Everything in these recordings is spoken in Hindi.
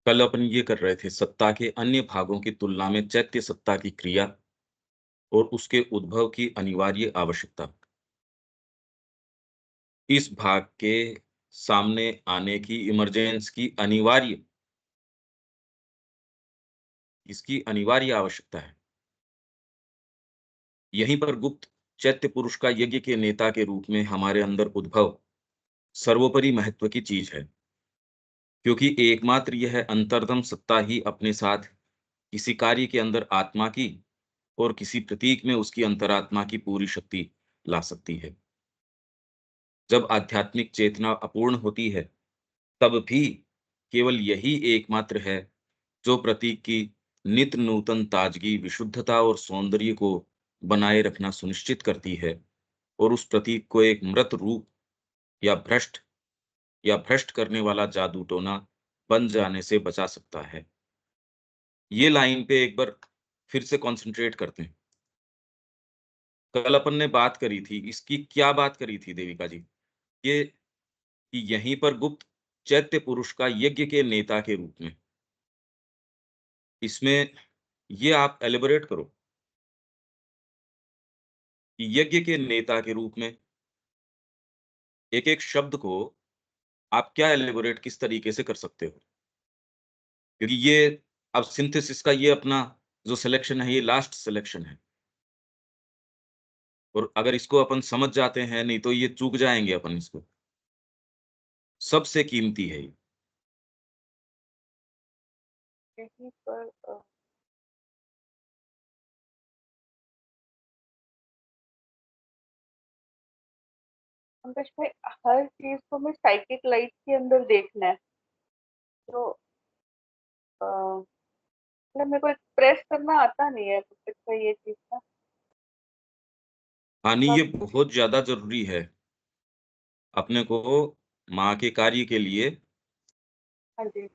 कल अपन ये कर रहे थे सत्ता के अन्य भागों की तुलना में चैत्य सत्ता की क्रिया और उसके उद्भव की अनिवार्य आवश्यकता। इस भाग के सामने आने की इमरजेंस की अनिवार्य इसकी अनिवार्य आवश्यकता है। यहीं पर गुप्त चैत्य पुरुष का यज्ञ के नेता के रूप में हमारे अंदर उद्भव सर्वोपरि महत्व की चीज है, क्योंकि एकमात्र यह अंतर्दम सत्ता ही अपने साथ किसी कार्य के अंदर आत्मा की और किसी प्रतीक में उसकी अंतरात्मा की पूरी शक्ति ला सकती है। जब आध्यात्मिक चेतना अपूर्ण होती है, तब भी केवल यही एकमात्र है जो प्रतीक की नित्य नूतन ताजगी, विशुद्धता और सौंदर्य को बनाए रखना सुनिश्चित करती है और उस प्रतीक को एक मृत रूप या भ्रष्ट करने वाला जादू टोना बन जाने से बचा सकता है। ये लाइन पे एक बार फिर से कंसंट्रेट करते हैं। कल अपन ने बात करी थी, इसकी क्या बात करी थी देविका जी? ये कि यहीं पर गुप्त चैत्य पुरुष का यज्ञ के नेता के रूप में, इसमें ये आप एलिबोरेट करो कि यज्ञ के नेता के रूप में एक-एक शब्द को आप क्या एलिबोरेट किस तरीके से कर सकते हो? क्योंकि ये अब सिंथेसिस का ये अपना जो सिलेक्शन है, ये लास्ट सिलेक्शन है और अगर इसको अपन समझ जाते हैं, नहीं तो ये चूक जाएँगे अपन इसको। सबसे कीमती है ये। कहीं पर पंकज भाई, हर चीज को हमें साइकिक लाइट के अंदर देखना है। तो मतलब मेरे को एक्सप्रेस करना आता नहीं है पंकज भाई ये चीज ना। हाँ, नहीं तो ये आप बहुत ज़्यादा ज़रूरी है। अपने को माँ के कार्य के लिए हाँ जी।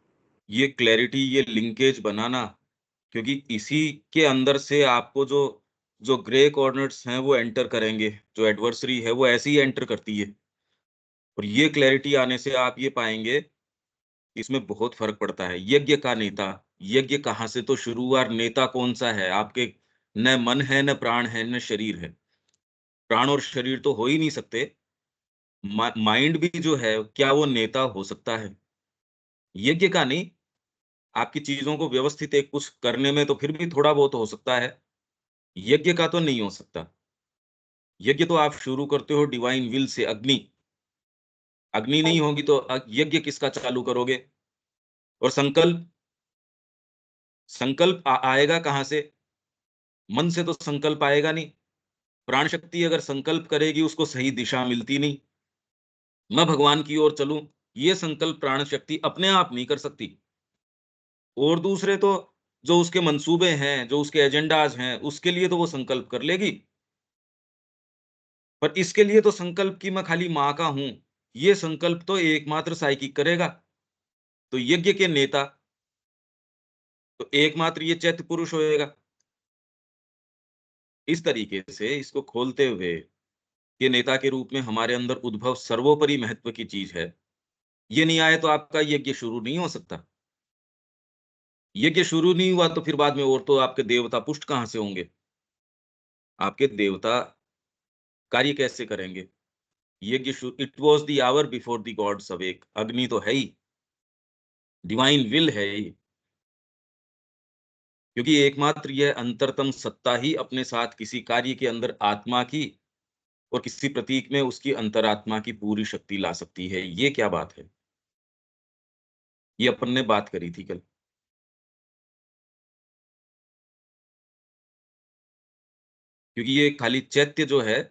ये क्लैरिटी, ये लिंकेज बनाना, क्योंकि इसी के अंदर से आपको जो जो ग्रे कॉर्नर्स हैं वो एंटर करेंगे, जो एडवर्सरी है वो ऐसे ही एंटर करती है। और ये क्लैरिटी आने से आप ये पाएँगे, इसमें बहुत फ़र्क पड़ता है। यज्ञ का नेता, यज्ञ कहाँ से तो शुरू हुआ और नेता कौन-सा है? आपके न मन है, न प्राण है, न शरीर है। प्राण और शरीर तो हो ही नहीं सकते। माइंड भी जो है, क्या वो नेता हो सकता है? यज्ञ का नहीं, आपकी चीज़ों को व्यवस्थित एक कुछ करने में तो फिर भी थोड़ा बहुत हो सकता है। यज्ञ का तो नहीं हो सकता। यज्ञ तो आप शुरू करते हो डिवाइन विल से, अग्नि। अग्नि हाँ नहीं जी। होगी तो यज्ञ किसका चालू करोगे? और संकल्प, संकल्प आएगा कहाँ से? मन से तो संकल्प आएगा नहीं। प्राण शक्ति अगर संकल्प करेगी, उसको सही दिशा मिलती नहीं। मैं भगवान की ओर चलूँ, ये संकल्प प्राण शक्ति अपने आप नहीं कर सकती। और दूसरे तो जो उसके मंसूबे हैं, जो उसके एजेंडाज़ हैं, उसके लिए तो वो संकल्प कर लेगी। पर इसके लिए तो संकल्प कि मैं खाली माँ का हूँ, ये संकल्प तो एकमात्र साइकिक करेगा। तो यज्ञ के नेता तो एकमात्र ये चैत्य पुरुष होएगा। इस तरीके से इसको खोलते हुए ये नेता के रूप में हमारे अंदर उद्भव सर्वोपरि महत्व की चीज़ है। ये नहीं आए तो आपका यज्ञ शुरू नहीं हो सकता। यज्ञ शुरू नहीं हुआ तो फिर बाद में और तो आपके देवता पुष्ट कहाँ से होंगे? आपके देवता कार्य कैसे करेंगे? यज्ञ शु it was the hour before the gods awake. अग्नि तो है ही, डिवाइन विल है ही। क्योंकि एकमात्र यह अंतरतम सत्ता ही अपने साथ किसी कार्य के अंदर आत्मा की और किसी प्रतीक में उसकी अंतरात्मा की पूरी शक्ति ला सकती है। ये क्या बात है? ये अपन ने बात करी थी कल। क्योंकि ये खाली चैत्य जो है,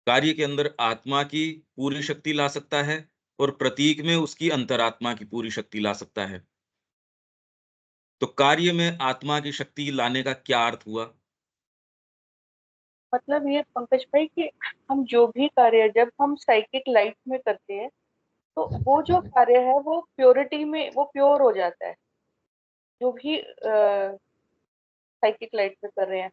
कार्य के अंदर आत्मा की पूरी शक्ति ला सकता है और प्रतीक में उसकी अंतरात्मा की पूरी शक्ति ला सकता है। तो कार्य में आत्मा की शक्ति लाने का क्या अर्थ हुआ? मतलब ये पंकज भाई कि हम जो भी कार्य जब हम साइकिक लाइट में करते हैं, तो वो जो कार्य है वो प्योरिटी में वो प्योर हो जाता है। जो भी साइकिक लाइट में कर रहे हैं,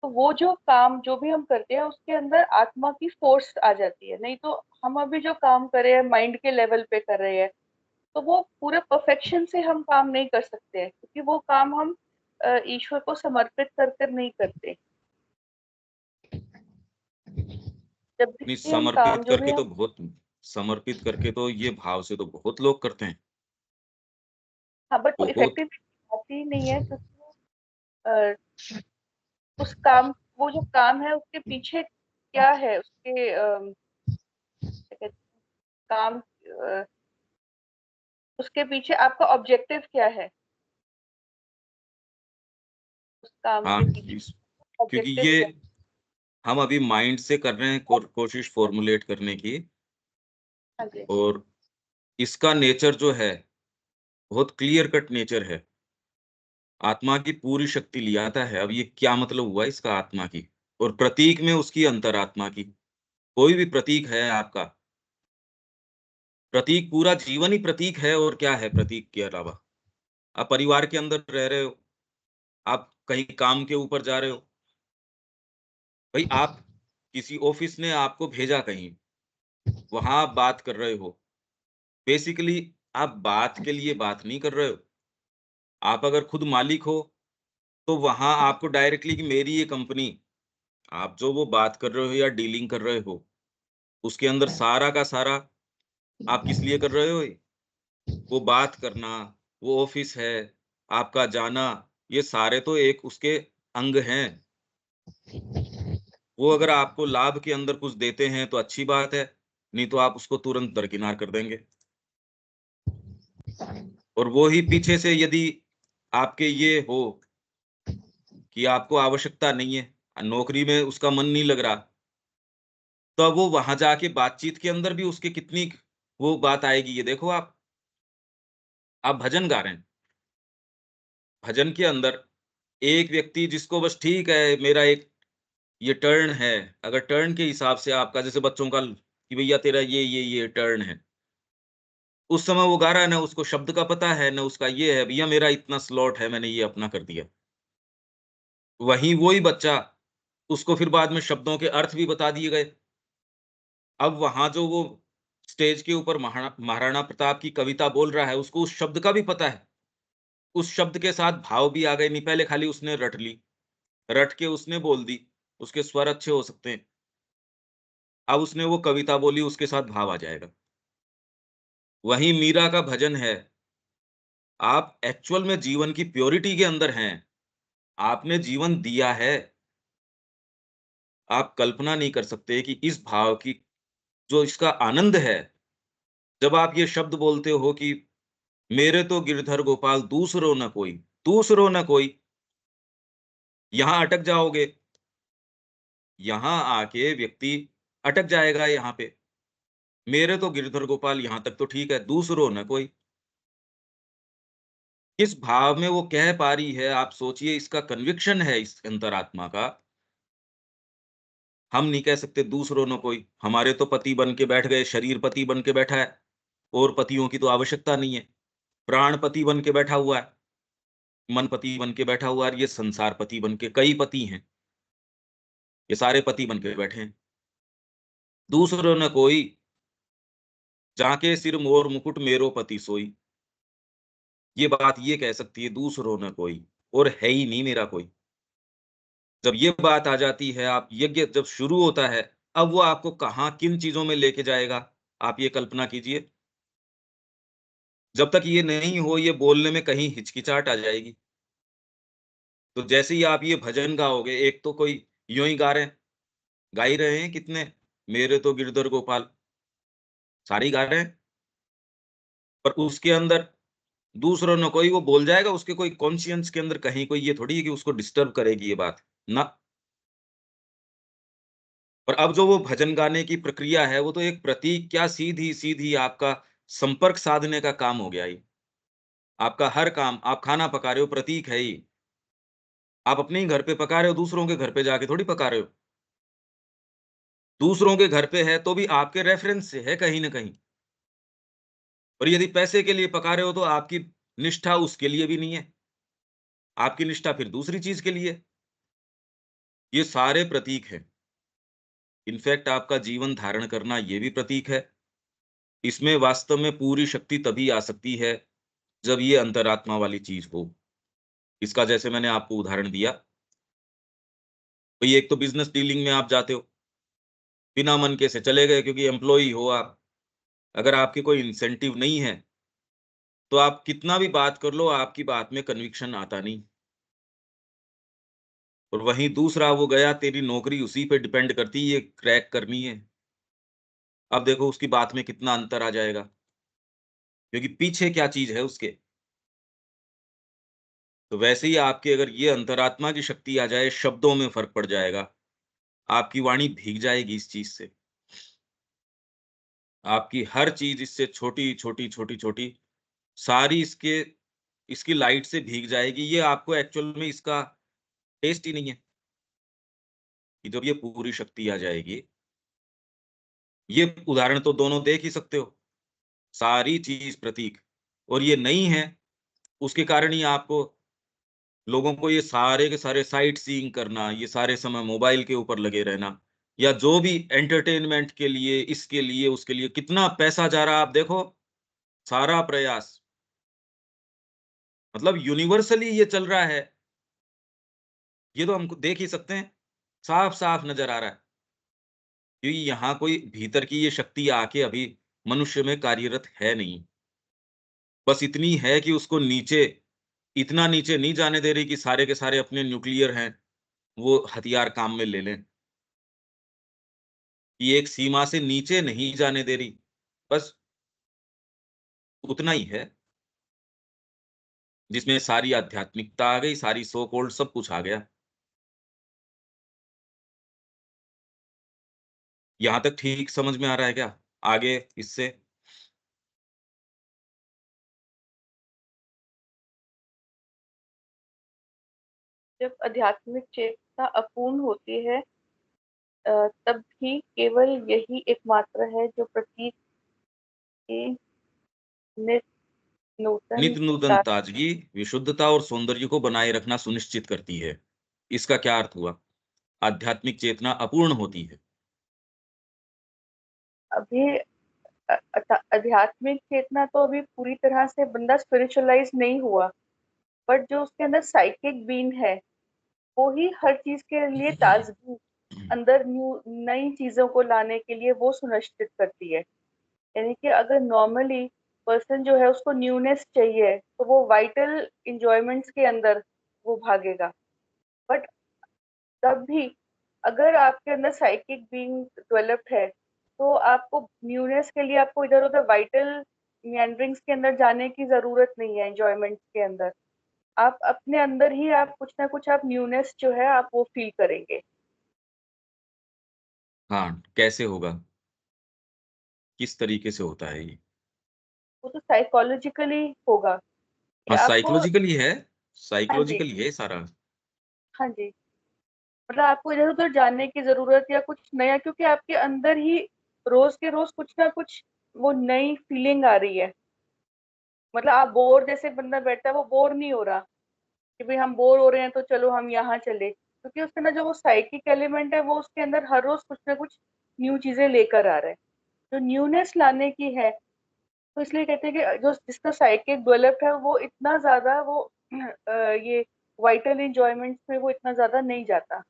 तो वो जो काम जो भी हम करते हैं उसके अंदर आत्मा की फोर्स आ जाती है। नहीं तो हम अभी जो काम कर रहे हैं माइंड के लेवल पे कर रहे हैं, तो वो पूरे परफेक्शन से हम काम नहीं कर सकते हैं, क्योंकि वो काम हम ईश्वर को समर्पित कर कर नहीं करते। जब नहीं, भी हम काम, जो भी हम, समर्पित करके तो ये भाव से तो बहुत लोग करते हैं। हाँ, बट वो बहुत। इफेक्टिव आती ही नहीं है, क्योंकि अ, उस काम, वो जो काम है उसके पीछे क्या है, उसके क्या कहते हैं, काम, उसके पीछे आपका ऑब्जेक्टिव क्या है, उस काम हाँ, के पीछे क्योंकि ऑब्जेक्टिव ये क्या हम अभी माइंड से कर रहे हैं कोशिश फॉर्मुलेट करने की। है। हाँ जी। और इसका नेचर जो है बहुत क्लियर कट नेचर है। आत्मा की पूरी शक्ति ले आता है। अब ये क्या मतलब हुआ इसका आत्मा की, और प्रतीक में उसकी अंतरात्मा की। कोई भी प्रतीक है आपका, प्रतीक पूरा जीवन ही प्रतीक है। और क्या है प्रतीक के अलावा? आप परिवार के अंदर रह रहे हो, आप कहीं काम के ऊपर जा रहे हो, भाई आप किसी ऑफिस ने आपको भेजा कहीं, वहां आप बात कर रहे हो। बेसिकली आप बात के लिए बात नहीं कर रहे हो। आप अगर खुद मालिक हो तो वहां आपको डायरेक्टली कि मेरी ये कंपनी, आप जो वो बात कर रहे हो या डीलिंग कर रहे हो, उसके अंदर सारा का सारा आप किस लिए कर रहे हो ये? वो बात करना, वो ऑफिस है, आपका जाना, ये सारे तो एक उसके अंग हैं। वो अगर आपको लाभ के अंदर कुछ देते हैं तो अच्छी बात है, नहीं तो आप उसको तुरंत दरकिनार कर देंगे। और वो ही पीछे से यदि आपके ये हो कि आपको आवश्यकता नहीं है, नौकरी में उसका मन नहीं लग रहा, तो अब वो वहां जाके बातचीत के अंदर भी उसके कितनी वो बात आएगी, ये देखो आप भजन गा रहे हैं, भजन के अंदर एक व्यक्ति जिसको बस ठीक है मेरा एक ये टर्न है, अगर टर्न के हिसाब से आपका जैसे बच्चों का कि भैया तेरा ये टर्न है, उस समय वो गा रहा है ना, उसको शब्द का पता है ना, उसका ये है भैया मेरा इतना स्लॉट है, मैंने ये अपना कर दिया। वहीं वही बच्चा, उसको फिर बाद में शब्दों के अर्थ भी बता दिए गए। अब वहां जो वो स्टेज के ऊपर महाराणा प्रताप की कविता बोल रहा है, उसको उस शब्द का भी पता है। उस शब्द के साथ भाव भी आ गए, नहीं पहले खाली उसने रट ली, रट के उसने बोल दी, उसके स्वर अच्छे हो सकते हैं। अब उसने वो कविता बोली, उसके साथ भाव आ जाएगा। वहीं मीरा का भजन है, आप एक्चुअल में जीवन की प्योरिटी के अंदर हैं, आपने जीवन दिया है। आप कल्पना नहीं कर सकते कि इस भाव की जो इसका आनंद है, जब आप ये शब्द बोलते हो कि मेरे तो गिरधर गोपाल दूसरो न कोई, दूसरो न कोई, यहां अटक जाओगे। यहां आके व्यक्ति अटक जाएगा यहाँ पे। मेरे तो गिरधर गोपाल यहां तक तो ठीक है, दूसरो न कोई। किस भाव में वो कह पा रही है, आप सोचिए, इसका कन्विक्शन है इस अंतरात्मा का। हम नहीं कह सकते दूसरों न कोई। हमारे तो पति बन के बैठ गए, शरीर पति बन के बैठा है, और पतियों की तो आवश्यकता नहीं है। प्राण पति बन के बैठा हुआ है, मन पति बन के बैठा हुआ है, ये संसार पति बन के, कई पति हैं, ये सारे पति बन के बैठे हैं। दूसरों न कोई, जाके सिर मोर मुकुट मेरो पति सोई। ये बात ये कह सकती है, दूसरों न कोई, और है ही नहीं मेरा कोई। जब ये बात आ जाती है, आप यज्ञ जब शुरू होता है, अब वो आपको कहाँ किन चीजों में लेके जाएगा, आप ये कल्पना कीजिए। जब तक ये नहीं हो, ये बोलने में कहीं हिचकिचाहट आ जाएगी। तो जैसे ही आप ये भजन गाओगे, एक तो कोई यूं ही गा रहे हैं, गा ही रहे हैं कितने, मेरे तो गिरधर गोपाल, सारे ही गा रहे हैं, पर उसके अंदर दूसरों ने कोई वो बोल जाएगा, उसके कोई कॉन्शियंस के अंदर कहीं कोई ये थोड़ी है कि उसको डिस्टर्ब करेगी ये बात ना। और अब जो वो भजन गाने की प्रक्रिया है, वो तो एक प्रतीक क्या, सीधी सीधी आपका संपर्क साधने का काम हो गया ये। आपका हर काम, आप खाना पका रहे हो, प्रतीक है ही। आप अपने ही घर पे पका रहे हो, दूसरों के घर पे जाके थोड़ी पका रहे हो। दूसरों के घर पे है तो भी आपके रेफरेंस से है कहीं ना कहीं। और यदि पैसे के लिए पका रहे हो तो आपकी निष्ठा उसके लिए भी नहीं है, आपकी निष्ठा फिर दूसरी चीज के लिए। ये सारे प्रतीक हैं। इनफैक्ट आपका जीवन धारण करना ये भी प्रतीक है। इसमें वास्तव में पूरी शक्ति तभी आ सकती है जब ये अंतरात्मा वाली चीज हो। इसका जैसे मैंने आपको उदाहरण दिया, भाई एक तो बिजनेस डीलिंग में आप जाते हो, बिना मन के से चले गए क्योंकि एम्प्लॉई हो आप। अगर आपके कोई इंसेंटिव नहीं है, तो आप कितना भी बात कर लो, आपकी बात में कन्विक्शन आता नहीं। और वहीं दूसरा वो गया, तेरी नौकरी उसी पे डिपेंड करती है, ये क्रैक करनी है। अब देखो उसकी बात में कितना अंतर आ जाएगा, क्योंकि पीछे क्या चीज है उसके। तो वैसे ही आपके अगर ये अंतरात्मा की शक्ति आ जाए, शब्दों में फ़र्क पड़ जाएगा। आपकी वाणी भीग जाएगी इस चीज़ से। आपकी हर चीज़ इससे छोटी, छोटी, छोटी, छोटी सारी इसकी लाइट से भीग जाएगी। ये आपको एक्चुअल में इसका टेस्ट ही नहीं है, कि जब ये पूरी शक्ति आ जाएगी, ये उदाहरण तो दोनों देख ही सकते हो। सारी चीज़ प्रतीक, और ये नहीं है, उसके कारण ही आपको लोगों को ये सारे के सारे साइट सीइंग करना, ये सारे समय मोबाइल के ऊपर लगे रहना, या जो भी एंटरटेनमेंट के लिए, इसके लिए, उसके लिए कितना पैसा जा रहा है आप देखो, सारा प्रयास मतलब यूनिवर्सली ये चल रहा है। ये तो हम देख ही सकते हैं, साफ-साफ नज़र आ रहा है, क्योंकि यहाँ कोई भीतर की ये शक्ति आके अभी मनुष्य में कार्यरत है नहीं। बस इतनी है कि उसको नीचे, इतना नीचे नहीं जाने दे रही कि सारे के सारे अपने न्यूक्लियर हैं, वो हथियार काम में ले लें। कि एक सीमा से नीचे नहीं जाने दे रही, बस उतना ही है, जिसमें सारी आध्यात्मिकता आ गई, सारी सो कॉल्ड सब कुछ आ गया। यहाँ तक ठीक समझ में आ रहा है क्या? आगे इससे जब आध्यात्मिक चेतना अपूर्ण होती है, तब भी केवल यही एकमात्र है जो प्रतीक के नित नूतन नित्य नूतन ता- ताजगी, विशुद्धता और सौंदर्य को बनाए रखना सुनिश्चित करती है। इसका क्या अर्थ हुआ? आध्यात्मिक चेतना अपूर्ण होती है। अभी आध्यात्मिक चेतना तो अभी पूरी तरह से बंदा स्पिरिचुअलाइज नहीं हुआ, बट जो उसके अंदर साइकिक बीइंग है, वो ही हर चीज के लिए ताजगी, अंदर नई चीजों को लाने के लिए वो सुनिश्चित करती है। यानी कि अगर नॉर्मली पर्सन जो है उसको न्यूनेस चाहिए, तो वो वाइटल इंजॉयमेंट्स के अंदर वो भागेगा। बट तब भी अगर आपके अंदर साइकिक बीइंग डेवलप्ड है, तो आपको न्यूनेस के लिए आपको इधर उधर वाइटल मीandrings के अंदर जाने की जरूरत नहीं है। एंजॉयमेंट के अंदर आप अपने अंदर ही आप कुछ ना कुछ आप न्यूनेस जो है आप वो फील करेंगे। हाँ, कैसे होगा? किस तरीके से होता है ये? वो तो साइकोलॉजिकली होगा कि हाँ, आपको। साइकोलॉजिकली है, हाँ जी। साइकोलॉजिकली है सारा। हाँ जी। मतलब आपको इधर उधर जानने की जरूरत या कुछ नया, क्योंकि आपके अंदर ही रोज के रोज कुछ ना कुछ वो नई फीलिंग आ रही है। मतलब आप बोर, जैसे बंदा बैठा है वो बोर नहीं हो रहा कि भाई हम बोर हो रहे हैं तो चलो हम यहाँ चले, क्योंकि उसके अंदर जो वो साइकिक एलिमेंट है वो उसके अंदर हर रोज कुछ ना कुछ न्यू चीजें लेकर आ रहा है, जो न्यूनेस लाने की है। तो इसलिए कहते हैं कि जो जिसका साइकिक डेवलप्ड है वो इतना ज्यादा वो ये वाइटल इंजॉयमेंट्स में वो इतना ज्यादा नहीं जाता,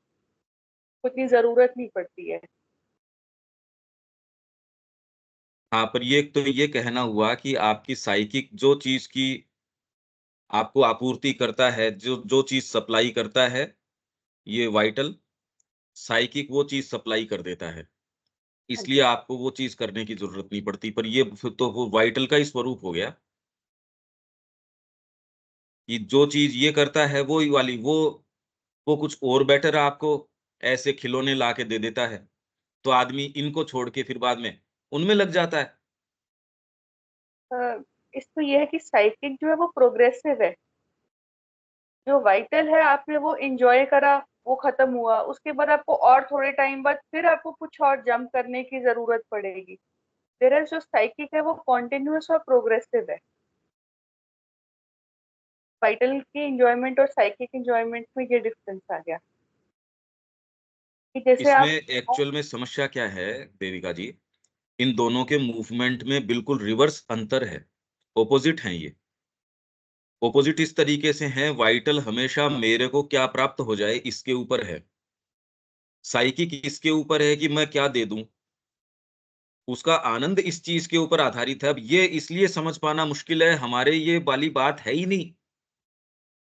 उतनी जरूरत नहीं पड़ती है। हाँ, पर ये तो ये कहना हुआ कि आपकी साइकिक जो चीज़ की आपको आपूर्ति करता है, जो जो चीज़ सप्लाई करता है, ये वाइटल, साइकिक वो चीज़ सप्लाई कर देता है। हाँ इसलिए जी। आपको वो चीज़ करने की ज़रूरत नहीं पड़ती, पर ये फिर तो वो वाइटल का ही स्वरूप हो गया, कि जो चीज़ ये करता है वो ही वाली वो कुछ और बेटर आपको ऐसे खिलौने ला के दे देता है, तो आदमी इनको छोड़ के फिर बाद में उनमें लग जाता है। इसमें यह है कि साइकिक जो है वो प्रोग्रेसिव है। जो वाइटल है आपने वो इंजॉय करा, वो खत्म हुआ, उसके बाद आपको और थोड़े टाइम बाद फिर आपको कुछ और जंप करने की जरूरत पड़ेगी। वेयर जो साइकिक है वो कॉन्टिन्यूअस और प्रोग्रेसिव है। वाइटल की इंजॉयमेंट और साइकिक इंजॉयमेंट में ये डिफरेंस आ गया कि जैसे इसमें आप। एक्चुअल में समस्या क्या है देविका जी, इन दोनों के मूवमेंट में बिल्कुल रिवर्स अंतर है, ऑपोजिट हैं ये। ऑपोजिट इस तरीके से हैं, वाइटल हमेशा मेरे को क्या प्राप्त हो जाए इसके ऊपर है, साइकिक इसके ऊपर है कि मैं क्या दे दूं, उसका आनंद इस चीज के ऊपर आधारित है। अब ये इसलिए समझ पाना मुश्किल है, हमारे ये वाली बात है ही नहीं,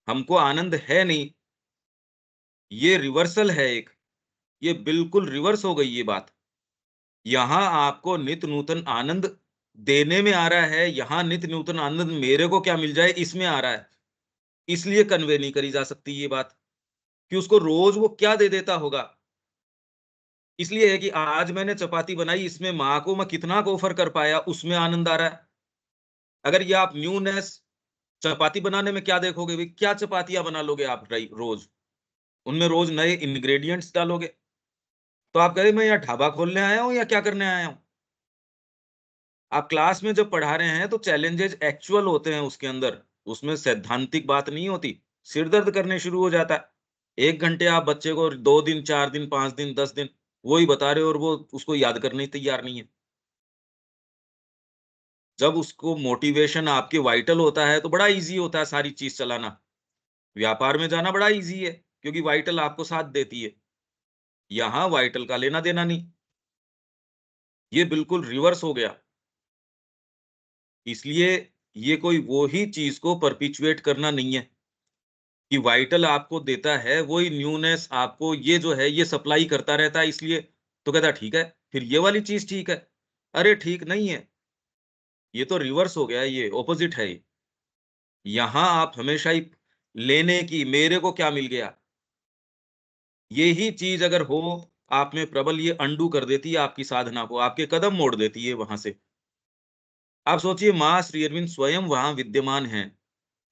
हमको आनंद है नहीं, ये रिवर्सल है एक, ये बिल्कुल रिवर्स हो गई ये बात। यहाँ आपको नित्य नूतन आनंद देने में आ रहा है, यहाँ नित्य नूतन आनंद मेरे को क्या मिल जाए इसमें आ रहा है। इसलिए कन्वे नहीं करी जा सकती ये बात कि उसको रोज वो क्या दे देता होगा। इसलिए है कि आज मैंने चपाती बनाई, इसमें माँ को मैं कितना को ऑफर कर पाया, उसमें आनंद आ रहा है। अगर ये आप न्यूनेस चपाती बनाने में क्या देखोगे, भाई क्या चपातियां बना लोगे आप रोज, उनमें रोज नए इंग्रेडिएंट्स डालोगे, तो आप कहे मैं यहाँ ढाबा खोलने आया हूँ या क्या करने आया हूँ। आप क्लास में जब पढ़ा रहे हैं तो चैलेंजेस एक्चुअल होते हैं उसके अंदर, उसमें सैद्धांतिक बात नहीं होती। सिर दर्द करने शुरू हो जाता है, 1 घंटे आप बच्चे को 2 दिन 4 दिन 5 दिन 10 दिन वही बता रहे हो और वो उसको याद करने तैयार नहीं है। जब उसको मोटिवेशन आपके वाइटल होता है तो बड़ा इजी होता है सारी चीज चलाना, व्यापार में जाना बड़ा इजी है क्योंकि वाइटल आपको साथ देती है। यहाँ वाइटल का लेना देना नहीं, ये बिल्कुल रिवर्स हो गया। इसलिए ये कोई वो ही चीज को परपिचुएट करना नहीं है कि वाइटल आपको देता है वही न्यूनेस आपको ये जो है ये सप्लाई करता रहता है, इसलिए तो कहता ठीक है फिर ये वाली चीज ठीक है। अरे ठीक नहीं है, ये तो रिवर्स हो गया, ये ऑपोजिट है ये। यहाँ आप हमेशा ही लेने की, मेरे को क्या मिल गया, ये ही चीज अगर हो आप में प्रबल, ये अंडू कर देती है आपकी साधना को, आपके कदम मोड़ देती है वहां से। आप सोचिए माँ श्री अरविंद स्वयं वहां विद्यमान हैं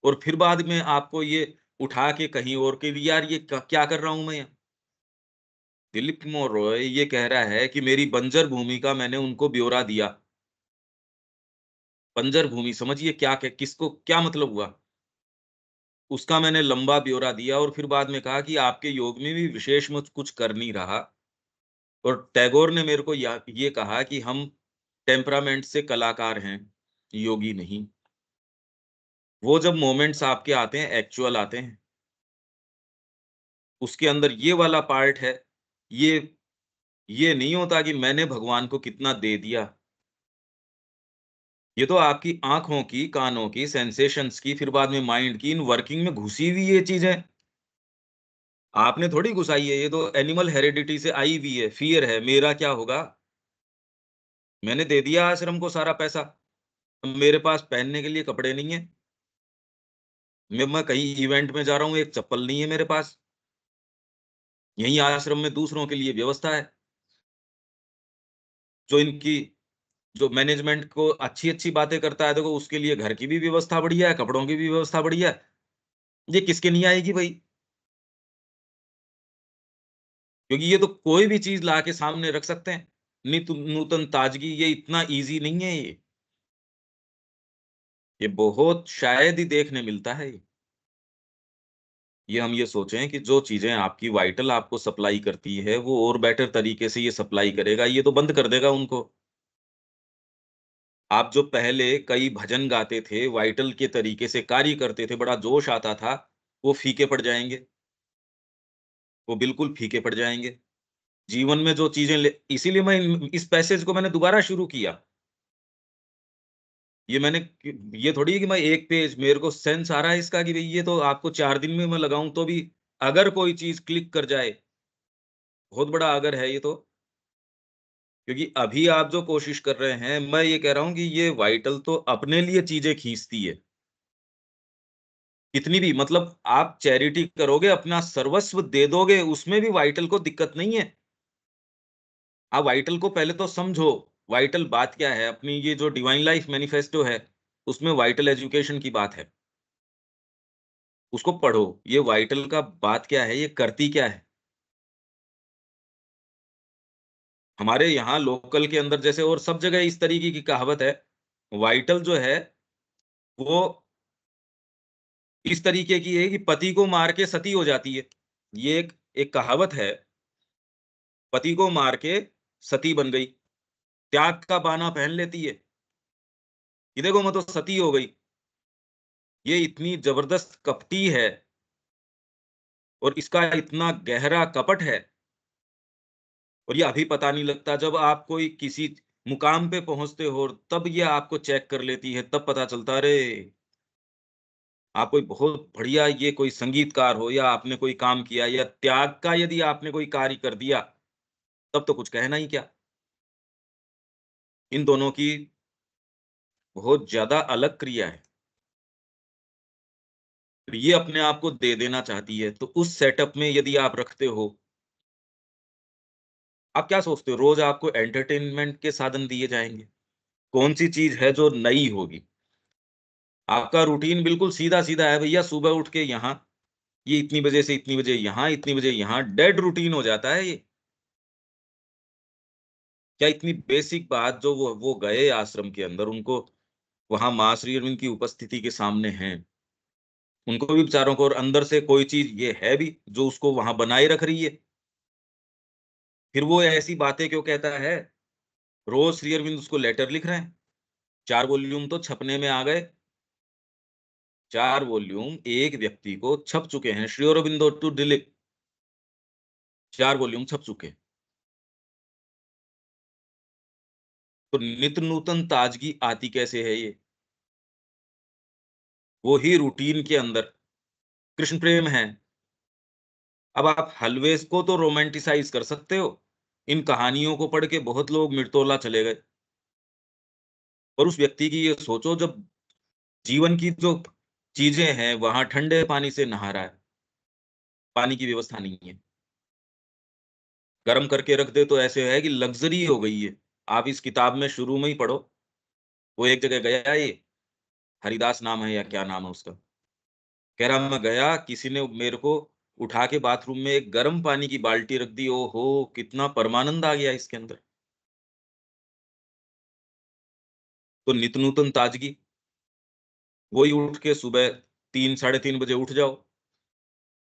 और फिर बाद में आपको ये उठा के कहीं और के लिए, यार ये क्या कर रहा हूं मैं यहाँ। दिलीप कुमार रॉय ये कह रहा है कि मेरी बंजर भूमि का मैंने उनको ब्यौरा दिया। बंजर भूमि समझिए क्या किसको क्या मतलब हुआ, उसका मैंने लंबा ब्यौरा दिया और फिर बाद में कहा कि आपके योग में भी विशेष मुझ कुछ कर नहीं रहा। और टैगोर ने मेरे को ये कहा कि हम टेम्परामेंट से कलाकार हैं, योगी नहीं। वो जब मोमेंट्स आपके आते हैं एक्चुअल आते हैं, उसके अंदर ये वाला पार्ट है, ये ये नहीं होता कि मैंने भगवान को कितना दे दिया। ये तो आपकी आंखों की, कानों की, सेंसेशंस की, फिर बाद में माइंड की, इन वर्किंग में घुसी हुई ये चीजें आपने थोड़ी घुसाई है, ये तो एनिमल हेरिडिटी से आई हुई है। फियर है मेरा क्या होगा, मैंने दे दिया आश्रम को सारा पैसा, अब मेरे पास पहनने के लिए कपड़े नहीं है, मैं कहीं इवेंट में जा रहा हूँ, एक चप्पल नहीं है मेरे पास, यहीं आश्रम में दूसरों के लिए व्यवस्था है। जो इनकी जो मैनेजमेंट को अच्छी अच्छी बातें करता है, देखो उसके लिए घर की भी व्यवस्था बढ़िया है, कपड़ों की भी व्यवस्था बढ़िया है, ये किसके नहीं आएगी भाई। क्योंकि ये तो कोई भी चीज ला के सामने रख सकते हैं, नित्य नूतन ताजगी, ये इतना इजी नहीं है ये बहुत शायद ही देखने मिलता है ये हम ये सोचें कि जो चीजें आपकी वाइटल आपको सप्लाई करती है वो और बेटर तरीके से ये सप्लाई करेगा, ये तो बंद कर देगा उनको। आप जो पहले कई भजन गाते थे, वाइटल के तरीके से कार्य करते थे, बड़ा जोश आता था, वो फीके पड़ जाएंगे, वो बिल्कुल फीके पड़ जाएंगे। जीवन में जो चीजें इसीलिए मैं इस पैसेज को मैंने दोबारा शुरू किया। ये मैंने ये थोड़ी है कि मैं एक पेज, मेरे को सेंस आ रहा है इसका कि भाई ये तो आपको 4 दिन में मैं लगाऊं तो भी अगर कोई चीज क्लिक कर जाए, बहुत बड़ा अगर है ये तो। क्योंकि अभी आप जो कोशिश कर रहे हैं, मैं ये कह रहा हूं कि ये वाइटल तो अपने लिए चीजें खींचती है, कितनी भी, मतलब आप चैरिटी करोगे, अपना सर्वस्व दे दोगे, उसमें भी वाइटल को दिक्कत नहीं है। आप वाइटल को पहले तो समझो, वाइटल बात क्या है। अपनी ये जो डिवाइन लाइफ मैनिफेस्टो है, उसमें वाइटल एजुकेशन की बात है, उसको पढ़ो। ये वाइटल का बात क्या है, ये करती क्या है। हमारे यहाँ लोकल के अंदर जैसे और सब जगह इस तरीके की कहावत है, वाइटल जो है वो इस तरीके की है कि पति को मार के सती हो जाती है। ये एक कहावत है, पति को मार के सती बन गई। त्याग का बाना पहन लेती है कि देखो मैं तो सती हो गई। ये इतनी जबरदस्त कपटी है और इसका इतना गहरा कपट है, और ये अभी पता नहीं लगता। जब आप कोई किसी मुकाम पे पहुंचते हो तब ये आपको चेक कर लेती है, तब पता चलता, अरे आप कोई बहुत बढ़िया, ये कोई संगीतकार हो या आपने कोई काम किया या त्याग का यदि आपने कोई कार्य कर दिया, तब तो कुछ कहना ही क्या। इन दोनों की बहुत ज्यादा अलग क्रिया है। तो ये अपने आप को दे देना चाहती है, तो उस सेटअप में यदि आप रखते हो, आप क्या सोचते हो रोज आपको एंटरटेनमेंट के साधन दिए जाएंगे? कौन सी चीज है जो नई होगी? आपका रूटीन बिल्कुल सीधा सीधा है भैया, सुबह उठ के यहाँ, ये इतनी बजे से इतनी बजे यहाँ, इतनी बजे यहाँ, डेड रूटीन हो जाता है ये। क्या इतनी बेसिक बात, जो वो गए आश्रम के अंदर, उनको वहां माँ श्री अरविंद की उपस्थिति के सामने हैं, उनको भी बेचारों को, और अंदर से कोई चीज ये है भी जो उसको वहां बनाए रख रही है। फिर वो ऐसी बातें क्यों कहता है? रोज श्री अरविंद उसको लेटर लिख रहे हैं, 4 वॉल्यूम तो छपने में आ गए। 4 वॉल्यूम एक व्यक्ति को छप चुके हैं, श्री अरविंदो टू दिलीप, 4 वॉल्यूम छप चुके हैं। तो नित्य नूतन ताजगी आती कैसे है ये? वो ही रूटीन के अंदर कृष्ण प्रेम है। अब आप हलवे को तो रोमांटिसाइज कर सकते हो, इन कहानियों को पढ़ के बहुत लोग मिर्तोला चले गए। और उस व्यक्ति की ये सोचो, जब जीवन की जो चीजें हैं वहां ठंडे पानी से नहा रहा है, पानी की व्यवस्था नहीं है, गर्म करके रख दे तो ऐसे है कि लग्जरी हो गई है। आप इस किताब में शुरू में ही पढ़ो, वो एक जगह गया, ये हरिदास नाम है या क्या नाम है उसका, कह रहा मैं गया, किसी ने मेरे को उठा के बाथरूम में एक गर्म पानी की बाल्टी रख दी, ओ हो कितना परमानंद आ गया इसके अंदर। तो नित नूतन ताजगी, वही उठ के सुबह 3 साढ़े 3 बजे उठ जाओ,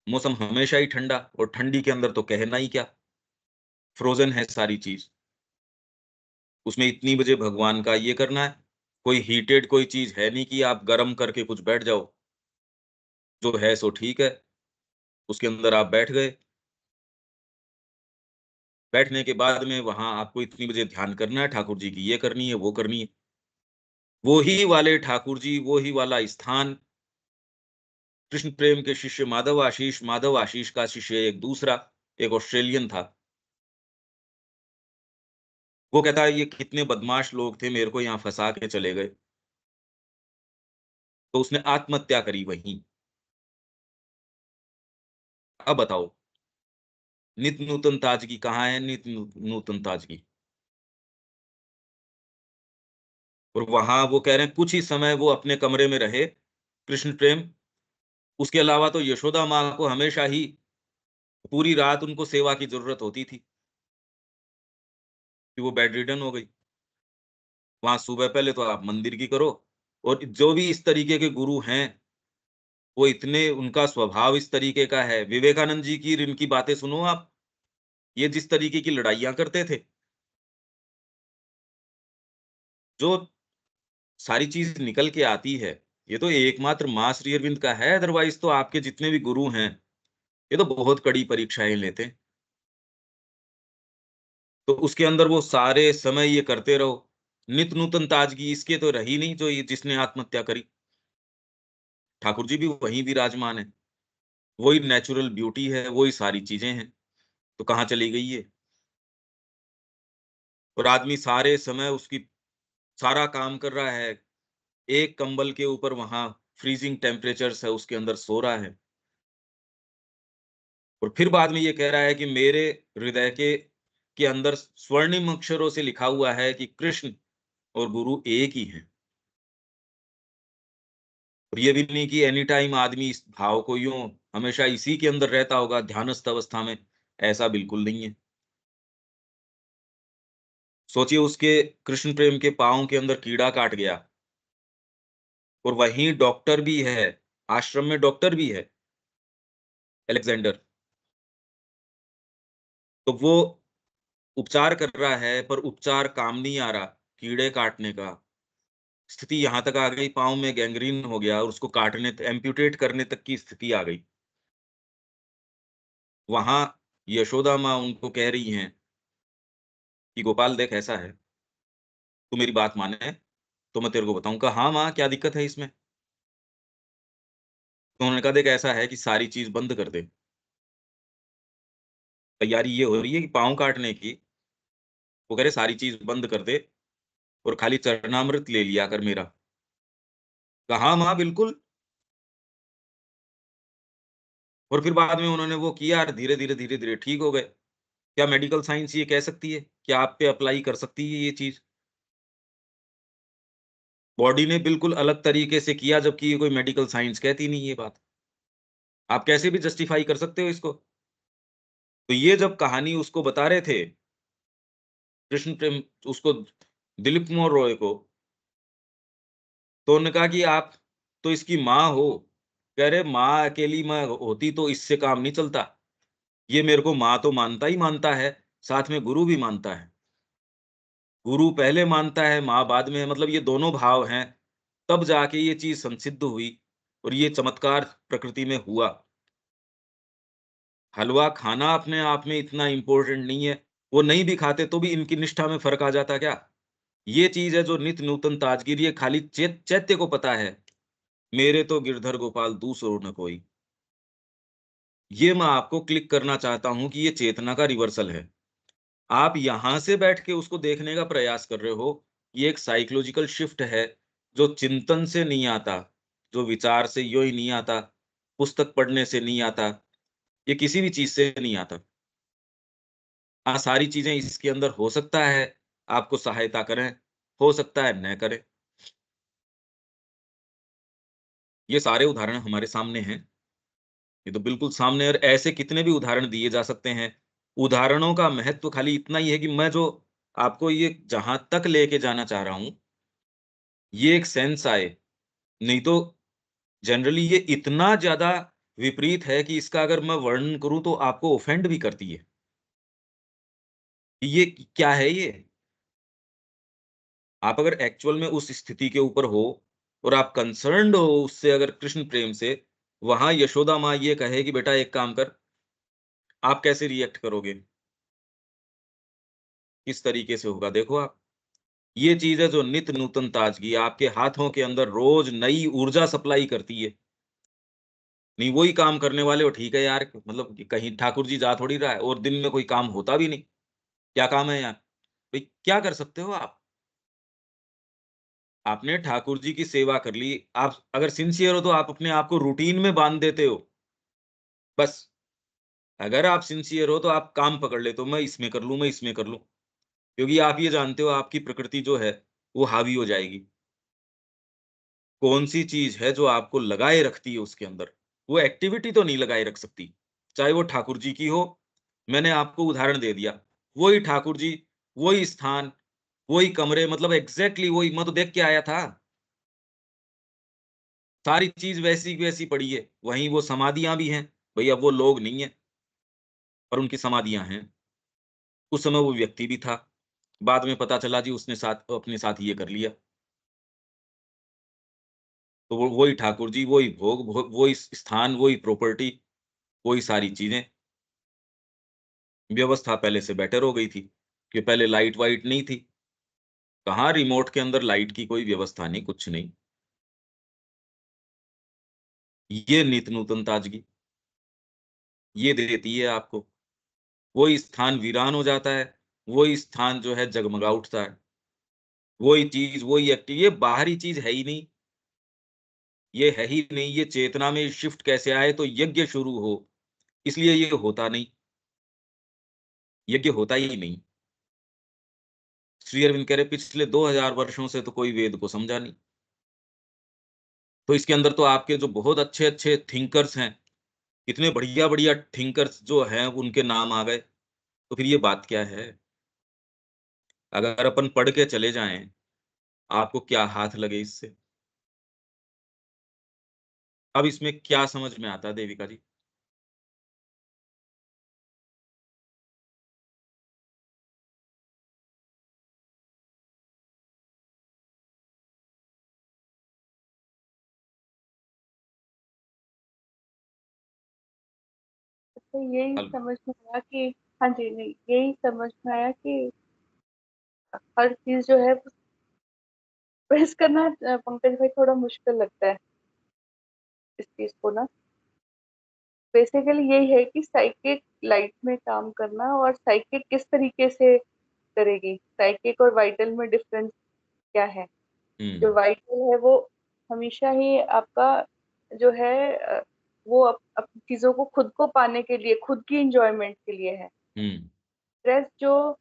मौसम हमेशा ही ठंडा, और ठंडी के अंदर तो कहना ही क्या, फ्रोजन है सारी चीज। उसमें इतनी बजे भगवान का ये करना है, कोई हीटेड कोई चीज है नहीं कि आप गर्म करके कुछ बैठ जाओ, जो है सो ठीक है। उसके अंदर आप बैठ गए, बैठने के बाद में वहां आपको इतनी बजे ध्यान करना है, ठाकुर जी की ये करनी है वो करनी है। वो ही वाले ठाकुर जी, वो ही वाला स्थान, कृष्ण प्रेम के शिष्य माधव आशीष का शिष्य एक दूसरा, एक ऑस्ट्रेलियन था। वो कहता है ये कितने बदमाश लोग थे, मेरे को यहाँ फंसा के चले गए। तो उसने आत्महत्या करी वहीं। अब बताओ, नित्य नूतन ताजगी कहाँ है? नित्य नूतन ताजगी। और वहां वो कह रहे हैं कुछ ही समय वो अपने कमरे में रहे, कृष्ण प्रेम। उसके अलावा तो यशोदा माँ को हमेशा ही पूरी रात उनको सेवा की जरूरत होती थी, कि वो बेड रिडन हो गई। वहां सुबह पहले तो आप मंदिर की करो, और जो भी इस तरीके के गुरु हैं, वो इतने, उनका स्वभाव इस तरीके का है। विवेकानंद जी की इनकी बातें सुनो आप, ये जिस तरीके की लड़ाइयां करते थे, जो सारी चीज निकल के आती है, ये तो एकमात्र माँ श्री अरविंद का है। अदरवाइज तो आपके जितने भी गुरु हैं, ये तो बहुत कड़ी परीक्षाएं लेते हैं। तो उसके अंदर वो सारे समय ये करते रहो, नित नूतन ताजगी इसके तो रही नहीं, जो ये जिसने आत्महत्या करी। ठाकुर जी भी वहीं विराजमान है, वही नेचुरल ब्यूटी है, वही सारी चीजें हैं। तो कहाँ चली गई ये? और आदमी सारे समय उसकी सारा काम कर रहा है, एक कंबल के ऊपर वहां फ्रीजिंग टेम्परेचर्स है, उसके अंदर सो रहा है, और फिर बाद में ये कह रहा है कि मेरे हृदय के अंदर स्वर्णिम अक्षरों से लिखा हुआ है कि कृष्ण और गुरु एक ही हैं। और ये भी नहीं कि एनी टाइम आदमी इस भाव को यूं हमेशा इसी के अंदर रहता होगा ध्यानस्थ अवस्था में, ऐसा बिल्कुल नहीं है। सोचिए उसके कृष्ण प्रेम के पांव के अंदर कीड़ा काट गया, और वहीं डॉक्टर भी है, आश्रम में डॉक्टर भी है, अलेक्जेंडर। तो वो उपचार कर रहा है, पर उपचार काम नहीं आ रहा, कीड़े काटने का। स्थिति यहाँ तक आ गई, पाँव में गैंग्रीन हो गया और उसको काटने एम्पुटेट करने तक की स्थिति आ गई। वहाँ यशोदा माँ उनको कह रही हैं कि गोपाल देख ऐसा है, तू मेरी बात माने तो मैं तेरे को बताऊँ। कहा हाँ माँ, क्या दिक्कत है इसमें? तो उन्होंने कहा देख ऐसा है कि सारी चीज़ बंद कर दे। तैयारी ये हो रही है कि पाँव काटने की, वो कह रहे सारी चीज़ बंद कर दे और खाली चरणामृत ले लिया कर मेरा। कहा हाँ माँ, बिल्कुल। और फिर बाद में उन्होंने वो किया और धीरे-धीरे, धीरे-धीरे ठीक हो गए। क्या मेडिकल साइंस ये कह सकती है? क्या आप पे अप्लाई कर सकती है ये चीज़? बॉडी ने बिल्कुल अलग तरीके से किया, जबकि ये कोई मेडिकल साइंस कहती नहीं ये बात। आप कैसे भी जस्टिफाई कर सकते हो इसको। तो ये जब कहानी उसको बता रहे थे, कृष्ण प्रेम उसको, दिलीप कुमार रॉय को, तो उन्होंने कहा कि आप तो इसकी माँ हो। कह रहे माँ अकेली माँ होती तो इससे काम नहीं चलता। ये मेरे को माँ तो मानता ही मानता है, साथ में गुरु भी मानता है। गुरु पहले मानता है, माँ बाद में, मतलब ये दोनों भाव हैं, तब जाके ये चीज़ संसिद्ध हुई और ये चमत्कार प्रकृति में हुआ। हलवा खाना अपने आप में इतना इम्पोर्टेंट नहीं है, वो नहीं भी खाते तो भी इनकी निष्ठा में फ़र्क आ जाता क्या? ये चीज़ है जो नित्य नूतन ताजगी, ये खाली चैत्य को पता है, मेरे तो गिरधर गोपाल दूसरो न कोई। ये मैं आपको क्लिक करना चाहता हूँ कि ये चेतना का रिवर्सल है। आप यहाँ से बैठ के उसको देखने का प्रयास कर रहे हो, ये एक साइकोलॉजिकल शिफ्ट है, जो चिंतन से नहीं आता, जो विचार से यूँ ही नहीं आता, पुस्तक पढ़ने से नहीं आता, ये किसी भी चीज़ से नहीं आता। हाँ, सारी चीज़ें इसके अंदर हो सकता है, आपको सहायता करें, हो सकता है न करें। ये सारे उदाहरण हमारे सामने हैं। ये तो बिल्कुल सामने, और ऐसे कितने भी उदाहरण दिए जा सकते हैं। उदाहरणों का महत्व खाली इतना ही है कि मैं जो आपको ये जहाँ तक लेके जाना चाह रहा हूँ, ये एक सेंस आए, नहीं तो जनरली ये इतना ज़्यादा विपरीत है कि इसका अगर मैं वर्णन करूँ तो आपको ऑफेंड भी करती है। कि ये क्या है ये? आप अगर एक्चुअल में उस स्थिति के ऊपर हो और आप कंसर्न्ड हो उससे, अगर कृष्ण प्रेम से, वहाँ यशोदा माँ ये कहे कि बेटा एक काम कर, आप कैसे रिएक्ट करोगे? किस तरीके से होगा देखो आप। ये चीज़ है जो नित्य नूतन ताजगी आपके हाथों के अंदर रोज़ नई ऊर्जा सप्लाई करती है। नहीं वही काम करने वाले हो, ठीक है यार, मतलब कि कहीं ठाकुर जी जा थोड़ी रहा है और दिन में कोई काम होता भी नहीं। क्या काम है यार? भई क्या कर सकते हो आप? आपने ठाकुर जी की सेवा कर ली, आप अगर सिंसियर हो तो आप अपने आप को रूटीन में बाँध देते हो। बस, अगर आप सिंसियर हो तो आप काम पकड़ लेते हो, मैं इसमें कर लूँ, मैं इसमें कर लूँ। क्योंकि आप ये जानते हो आपकी प्रकृति जो है, वो हावी हो जाएगी। कौन-सी चीज़ है जो आपको लगाए रखती है उसके अंदर? वो एक्टिविटी तो नहीं लगाए रख सकती। चाहे वो ठाकुर जी की हो, मैंने आपको उदाहरण दे दिया। वही ठाकुर जी, वही स्थान, वही कमरे, मतलब एग्ज़ैक्टली वही, मैं तो देख के आया था। सारी चीज़ वैसी की वैसी पड़ी है। वहीं वो समाधियाँ भी हैं। भई अब वो लोग नहीं हैं, पर उनकी समाधियाँ हैं। उस समय वो व्यक्ति भी था। बाद में पता चला जी उसने साथ अपने साथ ये कर लिया। तो वो वही ठाकुर जी, वही भोग, वही स्थान, वही प्रॉपर्टी, वही सारी चीज़ें। व्यवस्था पहले से बेटर हो गई थी, कि पहले लाइट-वाइट नहीं थी। कहाँ रिमोट के अंदर लाइट की कोई व्यवस्था नहीं, कुछ नहीं। ये नित्य नूतन ताज़गी, ये देती है आपको। वही स्थान वीरान हो जाता है, वही स्थान जो है जगमगा उठता है। वही चीज़, वही ये बाहरी चीज़ है ही नहीं, ये है ही नहीं, ये चेतना में शिफ्ट कैसे आए तो यज्ञ शुरू हो, इसलिए ये होता नहीं, यज्ञ होता ही नहीं। श्री अरविंद कह रहे पिछले 2000 वर्षों से तो कोई वेद को समझा नहीं। तो इसके अंदर तो आपके जो बहुत अच्छे-अच्छे थिंकर्स हैं, इतने बढ़िया-बढ़िया थिंकर्स जो हैं उनके नाम आ गए, तो फिर ये बात क्या है? अगर अपन पढ़ के चले जाएँ, आपको क्या हाथ लगे इससे? अब इसमें क्या समझ में आता है देविका जी? तो यही हल समझ में आया कि हाँ जी, नहीं यही समझ में आया कि हर चीज जो है प्रेस करना पंकज भाई थोड़ा मुश्किल लगता है इस चीज को ना। बेसिकली यही है कि साइकिक लाइट में काम करना, और साइकिक किस तरीके से करेगी, साइकिक और वाइटल में डिफरेंस क्या है। जो हम्म वाइटल है वो हमेशा ही आपका जो है वो चीजों को खुद को पाने के लिए, खुद की इंजॉयमेंट के लिए है। हम्म स्ट्रेस जो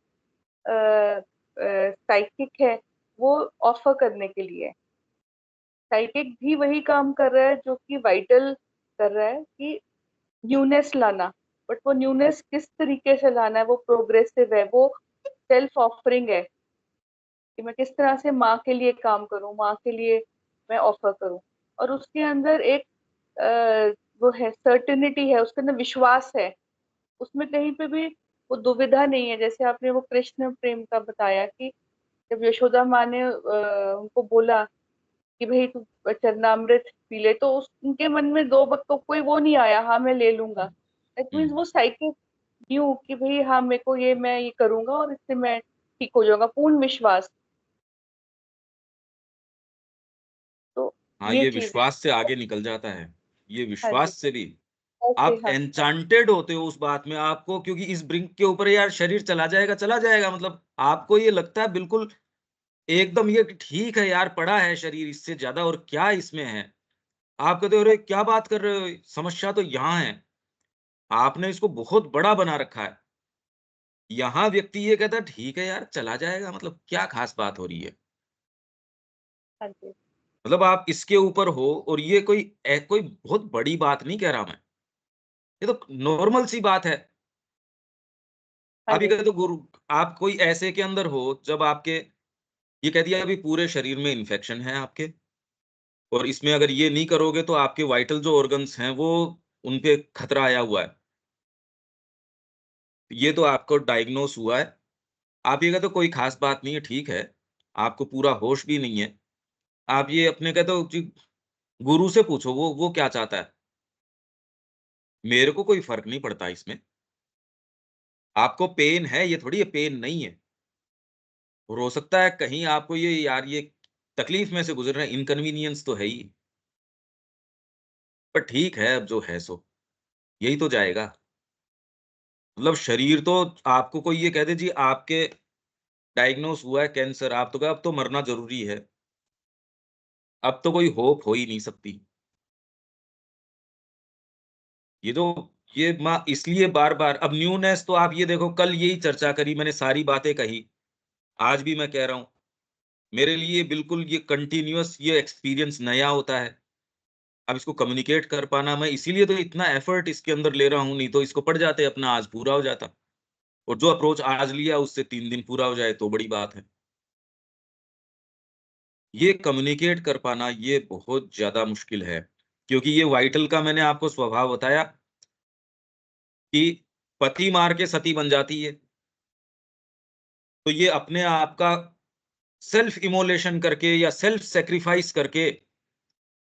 साइकिक है वो ऑफर करने के लिए है। साइकिक भी वही काम कर रहा है जो कि वाइटल कर रहा है, कि न्यूनेस लाना। बट वो न्यूनेस किस तरीके से लाना है, वो प्रोग्रेसिव है, वो सेल्फ ऑफरिंग है, कि मैं किस तरह से माँ के लिए काम करूँ, माँ के लिए मैं ऑफर करूँ। और उसके अंदर एक वो है, सर्टेनिटी है, उसके अंदर विश्वास है, उसमें कहीं पे भी वो दुविधा नहीं है। जैसे आपने वो कृष्ण प्रेम का बताया कि जब यशोदा माँ ने उनको बोला कि भाई तू चरणामृत पी ले, तो उनके मन में दो वक्त तो कोई वो नहीं आया, हाँ मैं ले लूंगा। दैट मीन्स हम्म। वो साइकिल न्यू कि भाई हाँ मेरे को ये, मैं ये करूंगा और इससे मैं ठीक हो जाऊंगा, पूर्ण विश्वास। तो हाँ, ये ये चीज है। विश्वास से आगे निकल जाता है। ये हाँ जी, विश्वास से भी ऐसे आप हाँ। एन्चांटेड होते हो उस बात में, आपको क्योंकि इस ब्रिंक के ऊपर यार शरीर चला जाएगा, मतलब आपको ये लगता है बिल्कुल एकदम ये कि ठीक है यार, पड़ा है शरीर, इससे ज्यादा और क्या इसमें है। आप कहते हो अरे क्या बात कर रहे हो, समस्या तो यहाँ है, आपने इसको बहुत बड़ा बना रखा है। यहाँ व्यक्ति ये कहता है ठीक है यार, चला जाएगा, मतलब क्या खास बात हो रही है। हाँ जी, मतलब आप इसके ऊपर हो और ये कोई बहुत बड़ी बात नहीं कह रहा मैं, ये तो नॉर्मल सी बात है। हाँ आप ये जी, कहते हो गुरु, आप कोई ऐसे के अंदर हो जब आपके ये कह दिया अभी पूरे शरीर में इन्फेक्शन है आपके, और इसमें अगर ये नहीं करोगे तो आपके वाइटल जो ऑर्गन्स हैं वो उन पे खतरा आया हुआ है। ये तो आपको डायग्नोस हुआ है। आप ये कहते हो कोई खास बात नहीं है, ठीक है, आपको पूरा होश भी नहीं है। आप ये अपने कहते हो जी, गुरु से पूछो वो क्या चाहता है। मेरे को कोई फ़र्क नहीं पड़ता इसमें। आपको पेन है, ये थोड़ी है पेन नहीं है। और हो सकता है कहीं आपको ये यार ये तकलीफ में से गुज़र रहे हैं, इनकन्वीनियंस तो है ही। पर ठीक है, अब जो है सो, यही तो जाएगा। मतलब शरीर तो आपको कोई ये कह दे जी आपके डायग्नोस हुआ है कैंसर, आप तो कहे अब तो मरना ज़रूरी है। अब तो कोई होप हो ही नहीं सकती। ये जो ये माँ इसलिए बार-बार अब न्यूनेस तो आप ये देखो कल यही चर्चा करी मैंने सारी बातें कही, आज भी मैं कह रहा हूँ। मेरे लिए बिल्कुल ये कंटीन्यूअस ये एक्सपीरियंस नया होता है। अब इसको कम्युनिकेट कर पाना मैं इसीलिए तो इतना एफर्ट इसके अंदर ले रहा हूँ, नहीं तो इसको पढ़ जाते अपना आज पूरा हो जाता। और जो अप्रोच आज लिया उससे 3 दिन पूरा हो जाए तो बड़ी बात है। ये कम्युनिकेट कर पाना ये बहुत ज़्यादा मुश्किल है, क्योंकि ये वाइटल का मैंने आपको स्वभाव बताया कि पति मार के सती बन जाती है। तो ये अपने आप का सेल्फ इमोलेशन करके या सेल्फ सैक्रिफाइस करके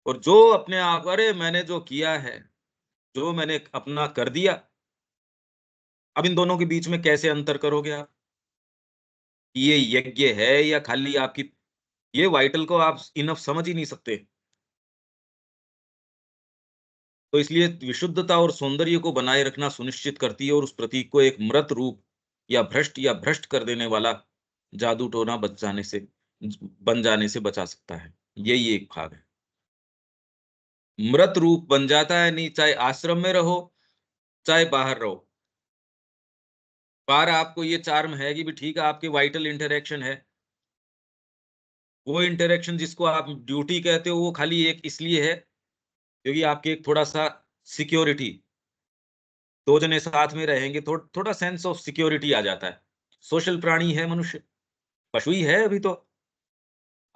और जो अपने आप अरे मैंने जो किया है, जो मैंने अपना कर दिया, अब इन दोनों के बीच में कैसे अंतर करोगे आप? ये यज्ञ है या खाली आपकी ये वाइटल को आप इनफ समझ ही नहीं सकते। तो इसलिए विशुद्धता और सौंदर्य को बनाए रखना सुनिश्चित करती है और उस प्रतीक को एक मृत रूप या भ्रष्ट कर देने वाला जादू टोना बन जाने से बचा सकता है। यही एक भाग है। मृत रूप बन जाता है नहीं, चाहे आश्रम में रहो, चाहे बाहर रहो। बाहर आपको ये चार्म है कि भी ठीक है आपके वाइटल इंटरैक्शन है। वो इंटरैक्शन जिसको आप ड्यूटी कहते हो वो खाली एक इसलिए है क्योंकि आपके एक थोड़ा-सा सिक्योरिटी 2 जने साथ में रहेंगे थोड़ा सेंस ऑफ सिक्योरिटी आ जाता है। सोशल प्राणी है मनुष्य, पशु ही है अभी तो।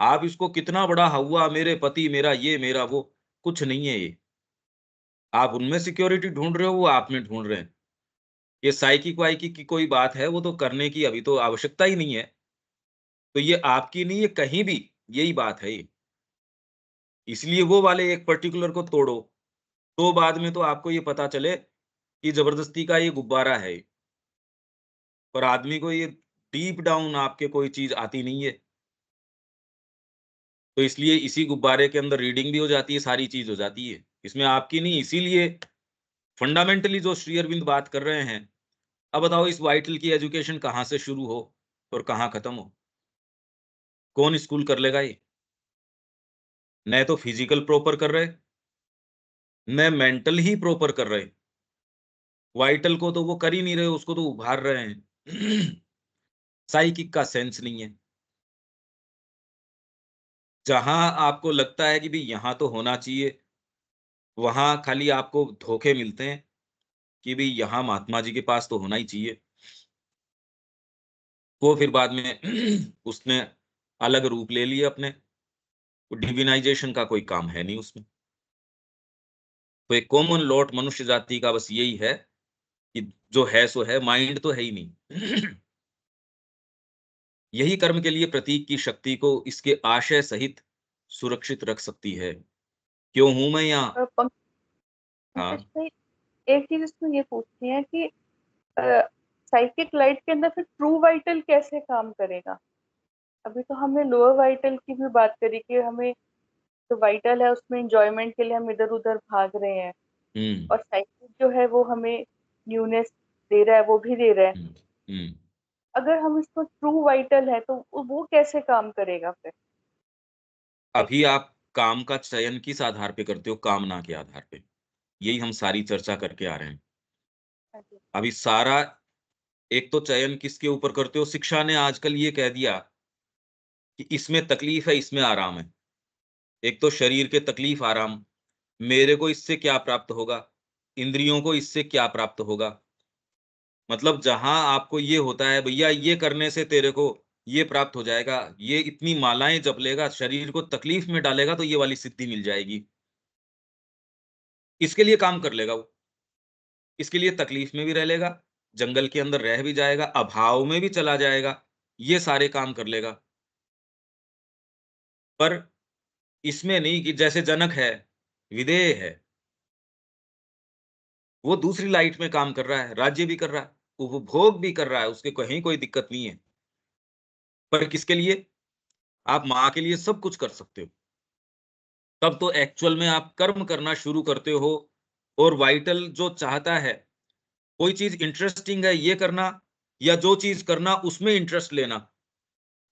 आप इसको कितना बड़ा हुआ मेरे पति, मेरा ये, मेरा वो, कुछ नहीं है ये। आप उनमें सिक्योरिटी ढूँढ रहे हो, वो आप में ढूँढ रहे हैं। ये साइकिक-वाइकिक की कोई बात है, वो तो करने की अभी तो आवश्यकता ही नहीं है। तो ये आपकी नहीं, ये कहीं भी यही बात है ये। इसलिए वो वाले एक पर्टिकुलर को तोड़ो, तो बाद में तो आपको ये पता चले कि जबरदस्ती का ये गुब्बारा है, पर आदमी को ये डीप डाउन आपके कोई चीज़ आती नहीं है। तो इसलिए इसी गुब्बारे के अंदर रीडिंग भी हो जाती है, सारी चीज़ हो जाती है। इसमें आपकी नहीं, इसीलिए फंडामेंटली जो श्री अरविंद बात कर रहे हैं, अब बताओ इस वाइटल की एजुकेशन कहाँ से शुरू हो और कहाँ खत्म हो? कौन स्कूल कर लेगा ये? न तो फिजिकल प्रॉपर कर रहे, न मेंटल ही प्रॉपर कर रहे। वाइटल को तो वो कर ही नहीं रहे, उसको तो उभार रहे हैं। साइकिक का सेंस नहीं है। जहाँ आपको लगता है कि भई यहाँ तो होना चाहिए, वहाँ खाली आपको धोखे मिलते हैं कि भई यहाँ महात्मा जी के पास तो होना ही चाहिए। वो फिर बाद में उसने अलग रूप ले लिए अपने, डिविनाइज़ेशन का कोई काम है नहीं उसमें। तो एक कॉमन लॉट मनुष्य जाति का बस यही है कि जो है सो है, माइंड तो है ही नहीं। यही कर्म के लिए प्रतीक की शक्ति को इसके आशय सहित सुरक्षित रख सकती है। क्यों हूँ मैं यहाँ? पंकज हाँ, भाई, एक चीज इसमें ये पूछनी है कि साइकिक लाइट के अंदर फिर ट्रू वाइटल कैसे काम करेगा? अभी तो हमने लोअर वाइटल की भी बात करी कि हमें जो वाइटल है उसमें इंजॉयमेंट के लिए हम इधर उधर भाग रहे हैं, हुँ, और साइकिक जो है वो हमें न्यूनेस दे रहा है, वो भी दे रहा है। हुँ, हुँ। अगर हम इसको ट्रू वाइटल है तो वो कैसे काम करेगा फिर? अभी साइकिक। आप काम का चयन किस आधार पे करते हो? कामना के आधार पे। यही हम सारी चर्चा करके आ रहे हैं। हाँ जी। अभी सारा एक तो चयन किसके ऊपर करते हो? शिक्षा ने आजकल ये कह दिया कि इसमें तकलीफ है, इसमें आराम है। एक तो शरीर के तकलीफ, आराम। मेरे को इससे क्या प्राप्त होगा? इंद्रियों को इससे क्या प्राप्त होगा? मतलब जहाँ आपको ये होता है भैया ये करने से तेरे को ये प्राप्त हो जाएगा, ये इतनी मालाएँ जप लेगा, शरीर को तकलीफ में डालेगा तो ये वाली सिद्धि मिल जाएगी। इसके लिए काम कर लेगा वो। इसके लिए तकलीफ में भी रह लेगा, जंगल के अंदर रह भी जाएगा, अभाव में भी चला जाएगा, ये सारे काम कर लेगा। पर इसमें नहीं कि जैसे जनक है, विदेह है, वो दूसरी लाइट में काम कर रहा है, राज्य भी कर रहा है, उपभोग भी कर रहा है, उसके कहीं कोई दिक्कत नहीं है। पर किसके लिए? आप माँ के लिए सब कुछ कर सकते हो। तब तो एक्चुअल में आप कर्म करना शुरू करते हो और वाइटल जो चाहता है, कोई चीज़ इंटरेस्टिंग है ये करना या जो चीज़ करना उसमें इंटरेस्ट लेना,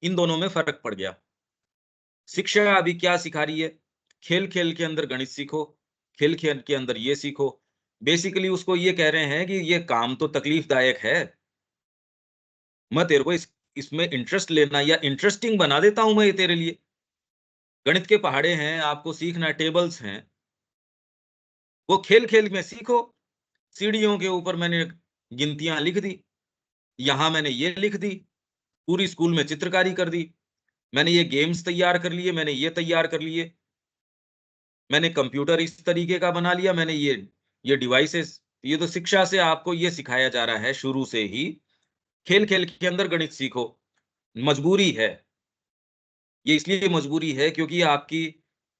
इन दोनों में फ़र्क पड़ गया। शिक्षा अभी क्या सिखा रही है? खेल-खेल के अंदर गणित सीखो, खेल-खेल के अंदर ये सीखो। बेसिकली उसको ये कह रहे हैं कि ये काम तो तकलीफ़दायक है, मैं तेरे को इसमें इंटरेस्ट लेना या इंटरेस्टिंग बना देता हूँ मैं ये तेरे लिए। गणित के पहाड़े हैं, आपको सीखना है, टेबल्स हैं, वो खेल-खेल में सीखो। सीढ़ियों के ऊपर मैंने गिनतियाँ लिख दी, यहाँ मैंने ये लिख दी, पूरी स्कूल में चित्रकारी कर दी, मैंने ये गेम्स तैयार कर लिए, मैंने ये तैयार कर लिए, मैंने कंप्यूटर इस तरीके का बना लिया, मैंने ये डिवाइसेस, ये तो शिक्षा से आपको ये सिखाया जा रहा है शुरू से ही, खेल-खेल के अंदर गणित सीखो, मजबूरी है। ये इसलिए मजबूरी है क्योंकि आपकी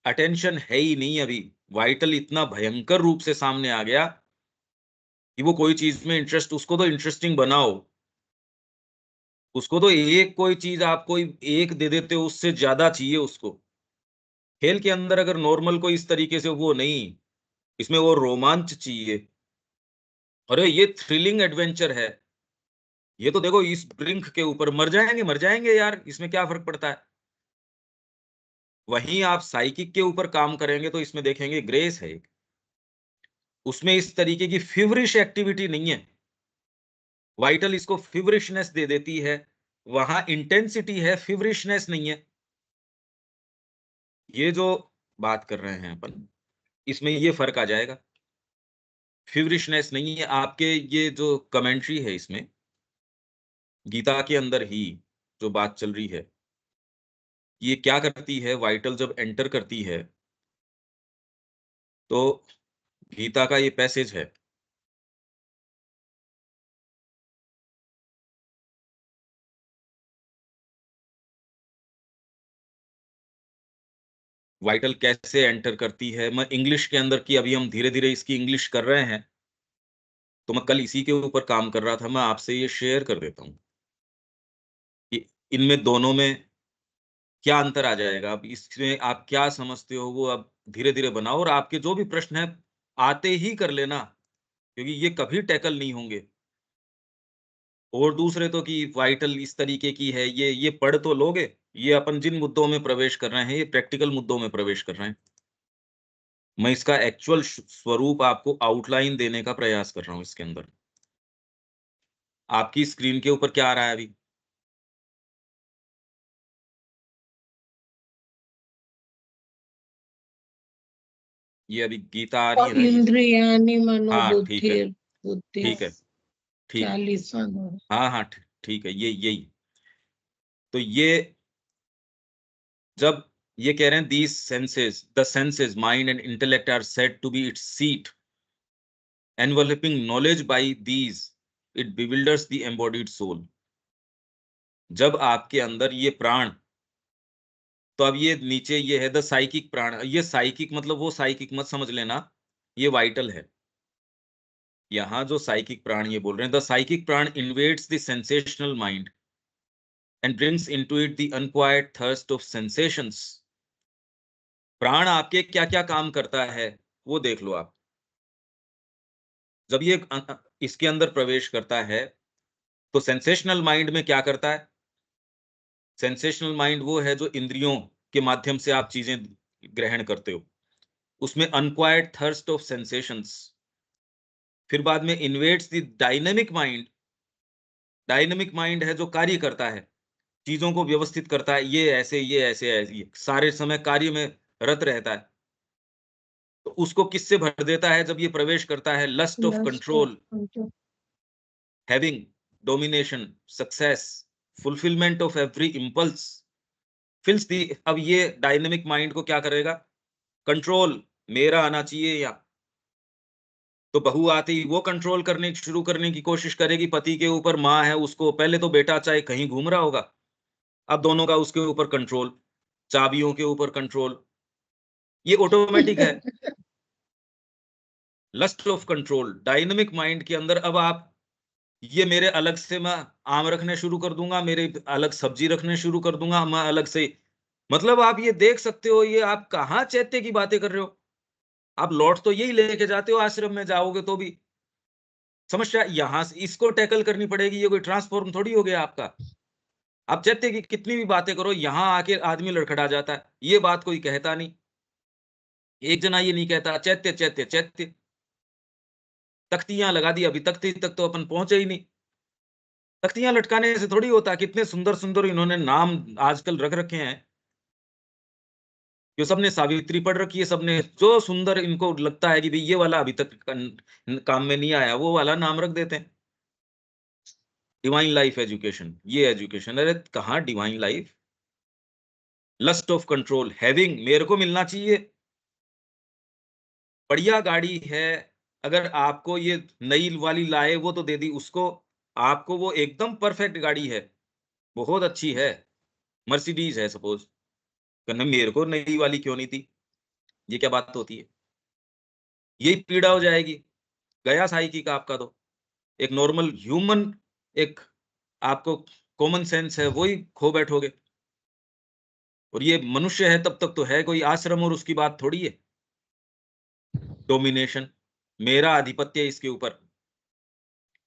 अटेंशन है ही नहीं अभी, वाइटल इतना भयंकर रूप से सामने आ गया कि वो कोई चीज़ में इंटरेस्ट उसको तो इंटरेस्टिंग बनाओ। उसको तो एक कोई चीज़ आप कोई एक दे देते हो, उससे ज़्यादा चाहिए उसको। खेल के अंदर अगर नॉर्मल कोई इस तरीके से वो नहीं, इसमें वो रोमांच चाहिए। अरे! ये थ्रिलिंग एडवेंचर है। ये तो देखो इस ब्रिंक के ऊपर मर जाएँगे यार, इसमें क्या फ़र्क पड़ता है? वहीं आप साइकिक के ऊपर काम करेंगे तो इसमें देखेंगे ग्रेस है एक। उसमें इस तरीके की फ़ीवरिश एक्टिविटी नहीं है। वाइटल इसको फ़ीवरिशनेस दे देती है, वहाँ इंटेंसिटी है, फ़ीवरिशनेस नहीं है। ये जो बात कर रहे हैं अपन, इसमें ये फ़र्क आ जाएगा। फ़ीवरिशनेस नहीं है, आपके ये जो कमेंट्री है इसमें, गीता के अंदर ही जो बात चल रही है, ये क्या करती है वाइटल जब एंटर करती है, तो गीता का ये पैसेज है, वाइटल कैसे एंटर करती है। मैं इंग्लिश के अंदर की अभी हम धीरे-धीरे इसकी इंग्लिश कर रहे हैं, तो मैं कल इसी के ऊपर काम कर रहा था, मैं आपसे ये शेयर कर देता हूँ कि इनमें दोनों में क्या अंतर आ जाएगा। अब इसमें आप क्या समझते हो वो अब धीरे-धीरे बनाओ, और आपके जो भी प्रश्न हैं आते ही कर लेना, क्योंकि ये कभी टैकल नहीं होंगे। और दूसरे तो कि वाइटल इस तरीके की है, ये पढ़ तो लोगे, ये अपन जिन मुद्दों में प्रवेश कर रहे हैं, ये प्रैक्टिकल मुद्दों में प्रवेश कर रहे हैं। मैं इसका एक्चुअल स्वरूप आपको आउटलाइन देने का प्रयास कर रहा हूँ इसके अंदर। आपकी स्क्रीन के ऊपर क्या आ रहा है अभी? ये अभी गीता आ रही है ना ये? इंद्रियाणि हाँ, ठीक है, मनोबुद्धिर्बुद्धि ठीक है, ठीक है। 40वां गुण। हाँ, हाँ, ठीक है, ये यही। तो ये जब ये कह रहे हैं these senses, the senses, mind and intellect are said to be its seat, enveloping knowledge by these, it bewilders the embodied soul। जब आपके अंदर ये प्राण, तो अब ये नीचे ये है द साइकिक प्राण, ये साइकिक मतलब वो साइकिक मत समझ लेना, ये वाइटल है। यहाँ जो साइकिक प्राण ये बोल रहे हैं, the psychic prana invades the sensational mind and brings into it the unquiet thirst of sensations. प्राण आपके क्या क्या काम करता है वो देख लो आप। जब ये इसके अंदर प्रवेश करता है तो सेंसेशनल माइंड में क्या करता है? सेंसेशनल माइंड वो है जो इंद्रियों के माध्यम से आप चीजें ग्रहण करते हो, उसमें अनक्वाइट थर्स्ट ऑफ सेंसेशंस। फिर बाद में invades the dynamic mind, dynamic mind है जो कार्य करता है, चीजों को व्यवस्थित करता है, ये ऐसे ये ऐसे ऐसे, ये सारे समय कार्य में रत रहता है। तो उसको किससे भर देता है जब ये प्रवेश करता है? Lust of control, having, domination, success, fulfilment of every impulse fills the. अब ये डायनेमिक माइंड को क्या करेगा? कंट्रोल मेरा आना चाहिए या, तो बहू आती ही वो कंट्रोल करने शुरू करने की कोशिश करेगी पति के ऊपर, माँ है उसको, पहले तो बेटा चाहे कहीं घूम रहा होगा, अब दोनों का उसके ऊपर कंट्रोल, चाबियों के ऊपर कंट्रोल, ये ऑटोमेटिक है। Lust of control dynamic mind के अंदर। अब आप ये मेरे अलग से मैं आम रखने शुरू कर दूंगा, मेरे अलग सब्जी रखने शुरू कर दूंगा, मैं अलग से, मतलब आप ये देख सकते हो ये आप कहाँ चैत्य की बातें कर रहे हो। आप लौट तो यही लेके जाते हो, आश्रम में जाओगे तो भी समस्या यहां से इसको टैकल करनी पड़ेगी, ये कोई ट्रांसफॉर्म थोड़ी हो गया आपका। आप चैत्य की कितनी भी बातें करो, यहां आके आदमी लड़खड़ा जाता है, ये बात कोई कहता नहीं। एक जना ये नहीं कहता चैत्य चैत्य चैत्य, तख्तियां लगा दी, अभी तख्ती तक तो अपन पहुंचे ही नहीं। तख्तियां लटकाने से थोड़ी होता, कितने सुंदर सुंदर इन्होंने नाम आजकल रख रखे हैं, जो सबने सावित्री पढ़ रखी है, सबने जो सुंदर इनको लगता है कि भाई ये वाला अभी तक काम में नहीं आया, वो वाला नाम रख देते हैं। डिवाइन लाइफ एजुकेशन, ये एजुकेशन, अरे कहाँ divine life? Lust of control, having, मेरे को मिलना चाहिए। बढ़िया गाड़ी है, अगर आपको ये नई वाली लाए वो तो दे दी उसको, आपको वो एकदम परफेक्ट गाड़ी है, बहुत अच्छी है, मर्सिडीज है सपोज, कहना मेरे को नई वाली क्यों नहीं थी? ये क्या बात होती है? यही पीड़ा हो जाएगी, गया साइकी का आपका तो। एक नॉर्मल ह्यूमन, एक आपको कॉमन सेंस है, वही खो बैठोगे। और ये मनुष्य है तब तक तो है, कोई आश्रम और उसकी बात थोड़ी है। डोमिनेशन, मेरा आधिपत्य इसके ऊपर।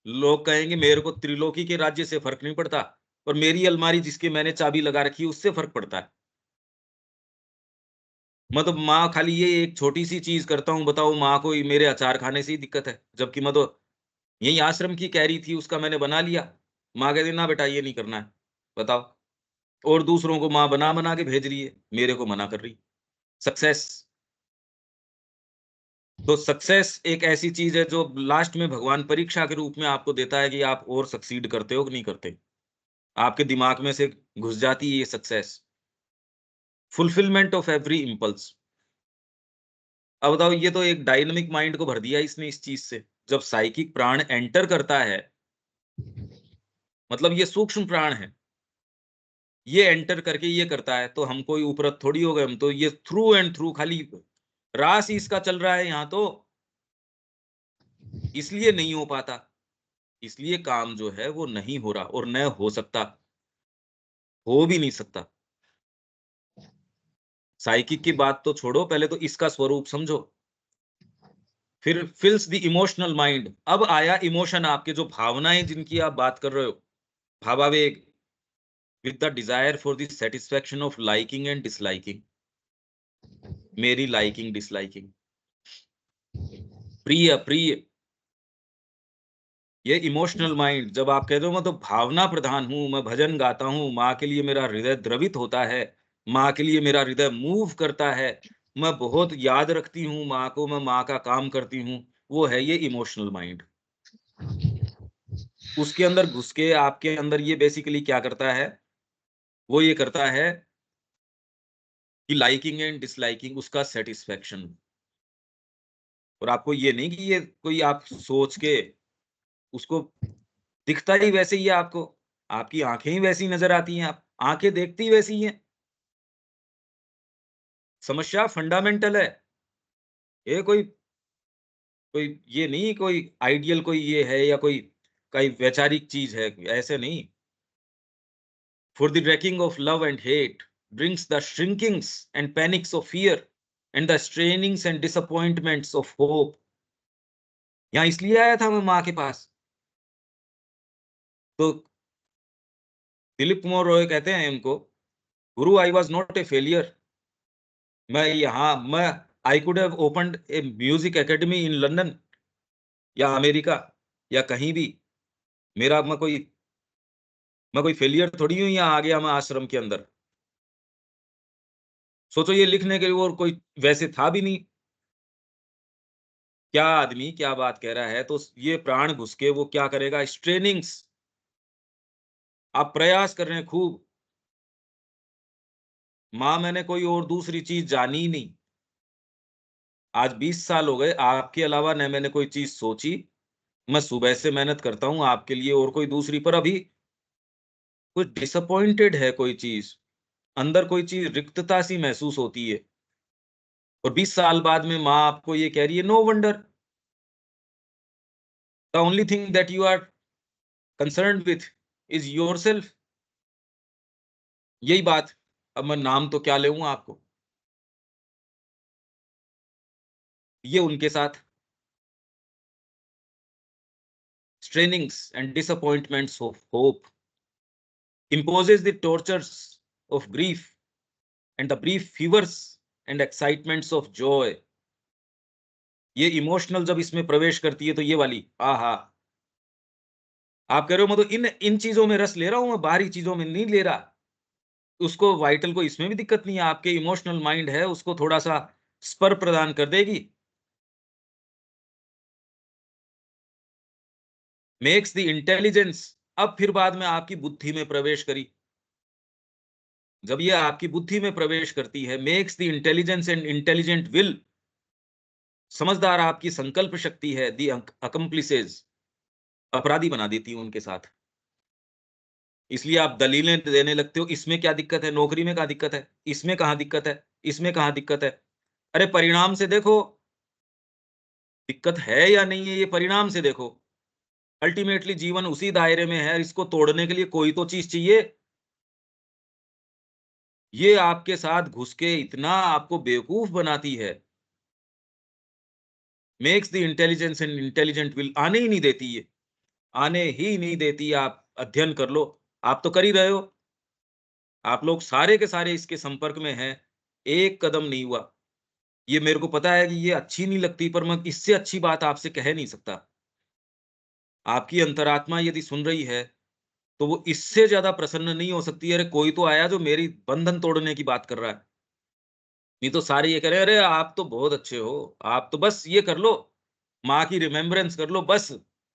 लोग कहेंगे मेरे को त्रिलोकी के राज्य से फर्क नहीं पड़ता, और मेरी अलमारी जिसके मैंने चाबी लगा रखी है उससे फर्क पड़ता है। मैं तो माँ खाली ये एक छोटी सी चीज करता हूँ, बताओ माँ को मेरे अचार खाने से ही दिक्कत है, जबकि मैं तो यही आश्रम की कह रही थी, उसका मैंने बना लिया। माँ कहती ना बेटा ये नहीं करना है, बताओ। और दूसरों को माँ बना बना के भेज रही है, मेरे को मना कर रही। सक्सेस, तो सक्सेस एक ऐसी चीज है जो लास्ट में भगवान परीक्षा के रूप में आपको देता है कि आप और सक्सीड करते हो कि नहीं करते। आपके दिमाग में से घुस जाती है ये success, fulfilment of every impulse. अब बताओ, ये तो एक डायनामिक माइंड को भर दिया इसने इस चीज से। जब साइकिक प्राण एंटर करता है, मतलब ये सूक्ष्म प्राण है, ये एंटर करके ये करता है, तो हम कोई उपरत थोड़ी हो गए, हम तो ये थ्रू एंड थ्रू खाली रास ही इसका चल रहा है यहाँ तो। इसलिए नहीं हो पाता, इसलिए काम जो है वो नहीं हो रहा और न हो सकता, हो भी नहीं सकता। साइकिक की बात तो छोड़ो, पहले तो इसका स्वरूप समझो। फिर फिल्स द इमोशनल माइंड, अब आया इमोशन, आपके जो भावनाएं जिनकी आप बात कर रहे हो, भावावेग, with the desire for the satisfaction of liking and disliking, मेरी लाइकिंग डिसलाइकिंग, प्रिय अप्रिय, ये इमोशनल माइंड। जब आप कहते हो मैं तो भावना प्रधान हूं, मैं भजन गाता हूं, माँ के लिए मेरा हृदय द्रवित होता है, माँ के लिए मेरा हृदय मूव करता है, मैं बहुत याद रखती हूँ माँ को, मैं माँ का काम करती हूँ, वो है ये इमोशनल माइंड। उसके अंदर घुस के आपके अंदर ये बेसिकली क्या करता है, वो ये करता है कि लाइकिंग एंड डिसलाइकिंग, उसका सेटिस्फेक्शन। और आपको ये नहीं कि ये कोई आप सोच के उसको, दिखता ही वैसे ही है आपको, आपकी आंखें ही वैसी नजर आती हैं, आप आंखें देखती ही वैसी हैं। समस्या फंडामेंटल है। ये कोई कोई ये नहीं, कोई आइडियल कोई ये है या कोई वैचारिक चीज है, ऐसे नहीं। For the wrecking of love and hate brings the shrinkings and panics of fear and the strainings and disappointments of hope. यहाँ इसलिए आया था मैं माँ के पास। तो दिलीप कुमार रॉय कहते हैं इनको, guru I was not a failure. मैं I could have opened a music academy in London या अमेरिका या कहीं भी। मेरा मैं कोई फेलियर थोड़ी हूँ, यहाँ आ गया मैं आश्रम के अंदर। सोचो ये लिखने के लिए और कोई वैसे था भी नहीं। क्या आदमी क्या बात कह रहा है, तो ये प्राण घुस के वो क्या करेगा, स्ट्रेनिंग्स, आप प्रयास कर रहे हैं खूब। माँ मैंने कोई और दूसरी चीज जानी ही नहीं। आज 20 साल हो गए, आपके अलावा न मैंने कोई चीज सोची। मैं सुबह से मेहनत करता हूँ आपके लिए और कोई दूसरी, पर अभी कुछ डिसअपॉइंटेड है कोई चीज, अंदर कोई चीज रिक्तता सी महसूस होती है। और 20 साल बाद में माँ आपको ये कह रही है, no wonder, the only thing that you are concerned with is yourself. यही बात। अब मैं नाम तो क्या लेऊं आपको, ये उनके साथ strainings and disappointments of hope imposes the tortures of grief and the brief fevers and excitements of joy। ये इमोशनल जब इसमें प्रवेश करती है तो ये वाली, आहा, आप कह रहे हो मैं तो इन इन चीजों में रस ले रहा हूं, मैं बाहरी चीजों में नहीं ले रहा। उसको वाइटल को इसमें भी दिक्कत नहीं है, आपके इमोशनल माइंड है उसको थोड़ा सा स्पर प्रदान कर देगी। मेक्स द इंटेलिजेंस, अब फिर बाद में आपकी बुद्धि में प्रवेश करी। जब ये आपकी बुद्धि में प्रवेश करती है, makes the intelligence and intelligent will, समझदार आपकी संकल्प शक्ति है, दी अकम्प्लिसेस, अपराधी बना देती है उनके साथ। इसलिए आप दलीलें देने लगते हो, इसमें क्या दिक्कत है, नौकरी में क्या दिक्कत है, इसमें कहाँ दिक्कत है, इसमें कहाँ दिक्कत है। अरे परिणाम से देखो, दिक्कत है या नहीं है, ये परिणाम से देखो। अल्टीमेटली जीवन उसी दायरे में है, इसको तोड़ने के लिए कोई तो चीज चाहिए। ये आपके साथ घुस के इतना आपको बेवकूफ बनाती है, makes the intelligence and intelligent will, आने ही नहीं देती ये, आने ही नहीं देती। आप अध्ययन कर लो, आप तो कर ही रहे हो, आप लोग सारे के सारे इसके संपर्क में हैं, एक कदम नहीं हुआ। ये मेरे को पता है कि ये अच्छी नहीं लगती, पर मैं इससे अच्छी बात आपसे कह नहीं सकता। आपकी अंतरात्मा यदि सुन रही है, तो वो इससे ज्यादा प्रसन्न नहीं हो सकती। अरे कोई तो आया जो मेरी बंधन तोड़ने की बात कर रहा है। नहीं तो सारे ये कह रहे हैं, अरे आप तो बहुत अच्छे हो, आप तो बस ये कर लो, माँ की रिमेम्बरेंस कर लो बस।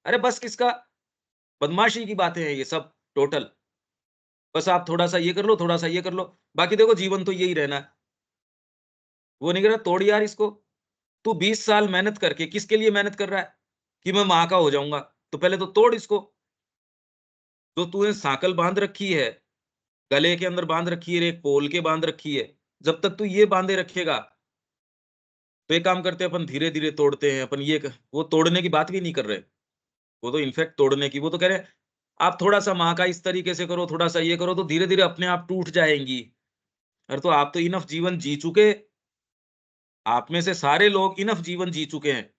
अरे बस किसका, बदमाशी की बातें हैं ये सब टोटल। बस आप थोड़ा-सा ये कर लो, थोड़ा-सा ये कर लो, बाकी देखो जीवन तो यही रहना है। वो नहीं कह रहा तोड़ यार इसको, तू 20 साल मेहनत करके किसके लिए मेहनत कर रहा है? कि मैं माँ का हो जाऊँगा, तो पहले तो तोड़ इसको। जो तूने साँकल बाँध रखी है, गले के अंदर बाँध रखी है, एक पोल के बाँध रखी है, जब तक तू ये बाँधे रखेगा, तो एक काम करते हैं, अपन धीरे धीरे तोड़ते हैं। अपन ये वो तोड़ने की बात भी नहीं कर रहे, वो तो इनफैक्ट तोड़ने की, वो तो कह रहे हैं आप थोड़ा सा माँ का इस तरीके से करो, थोड़ा सा ये करो, तो धीरे धीरे अपने आप टूट जाएंगी। अरे तो आप तो इनफ जीवन जी चुके, आप में से सारे लोग इनफ जीवन जी चुके हैं,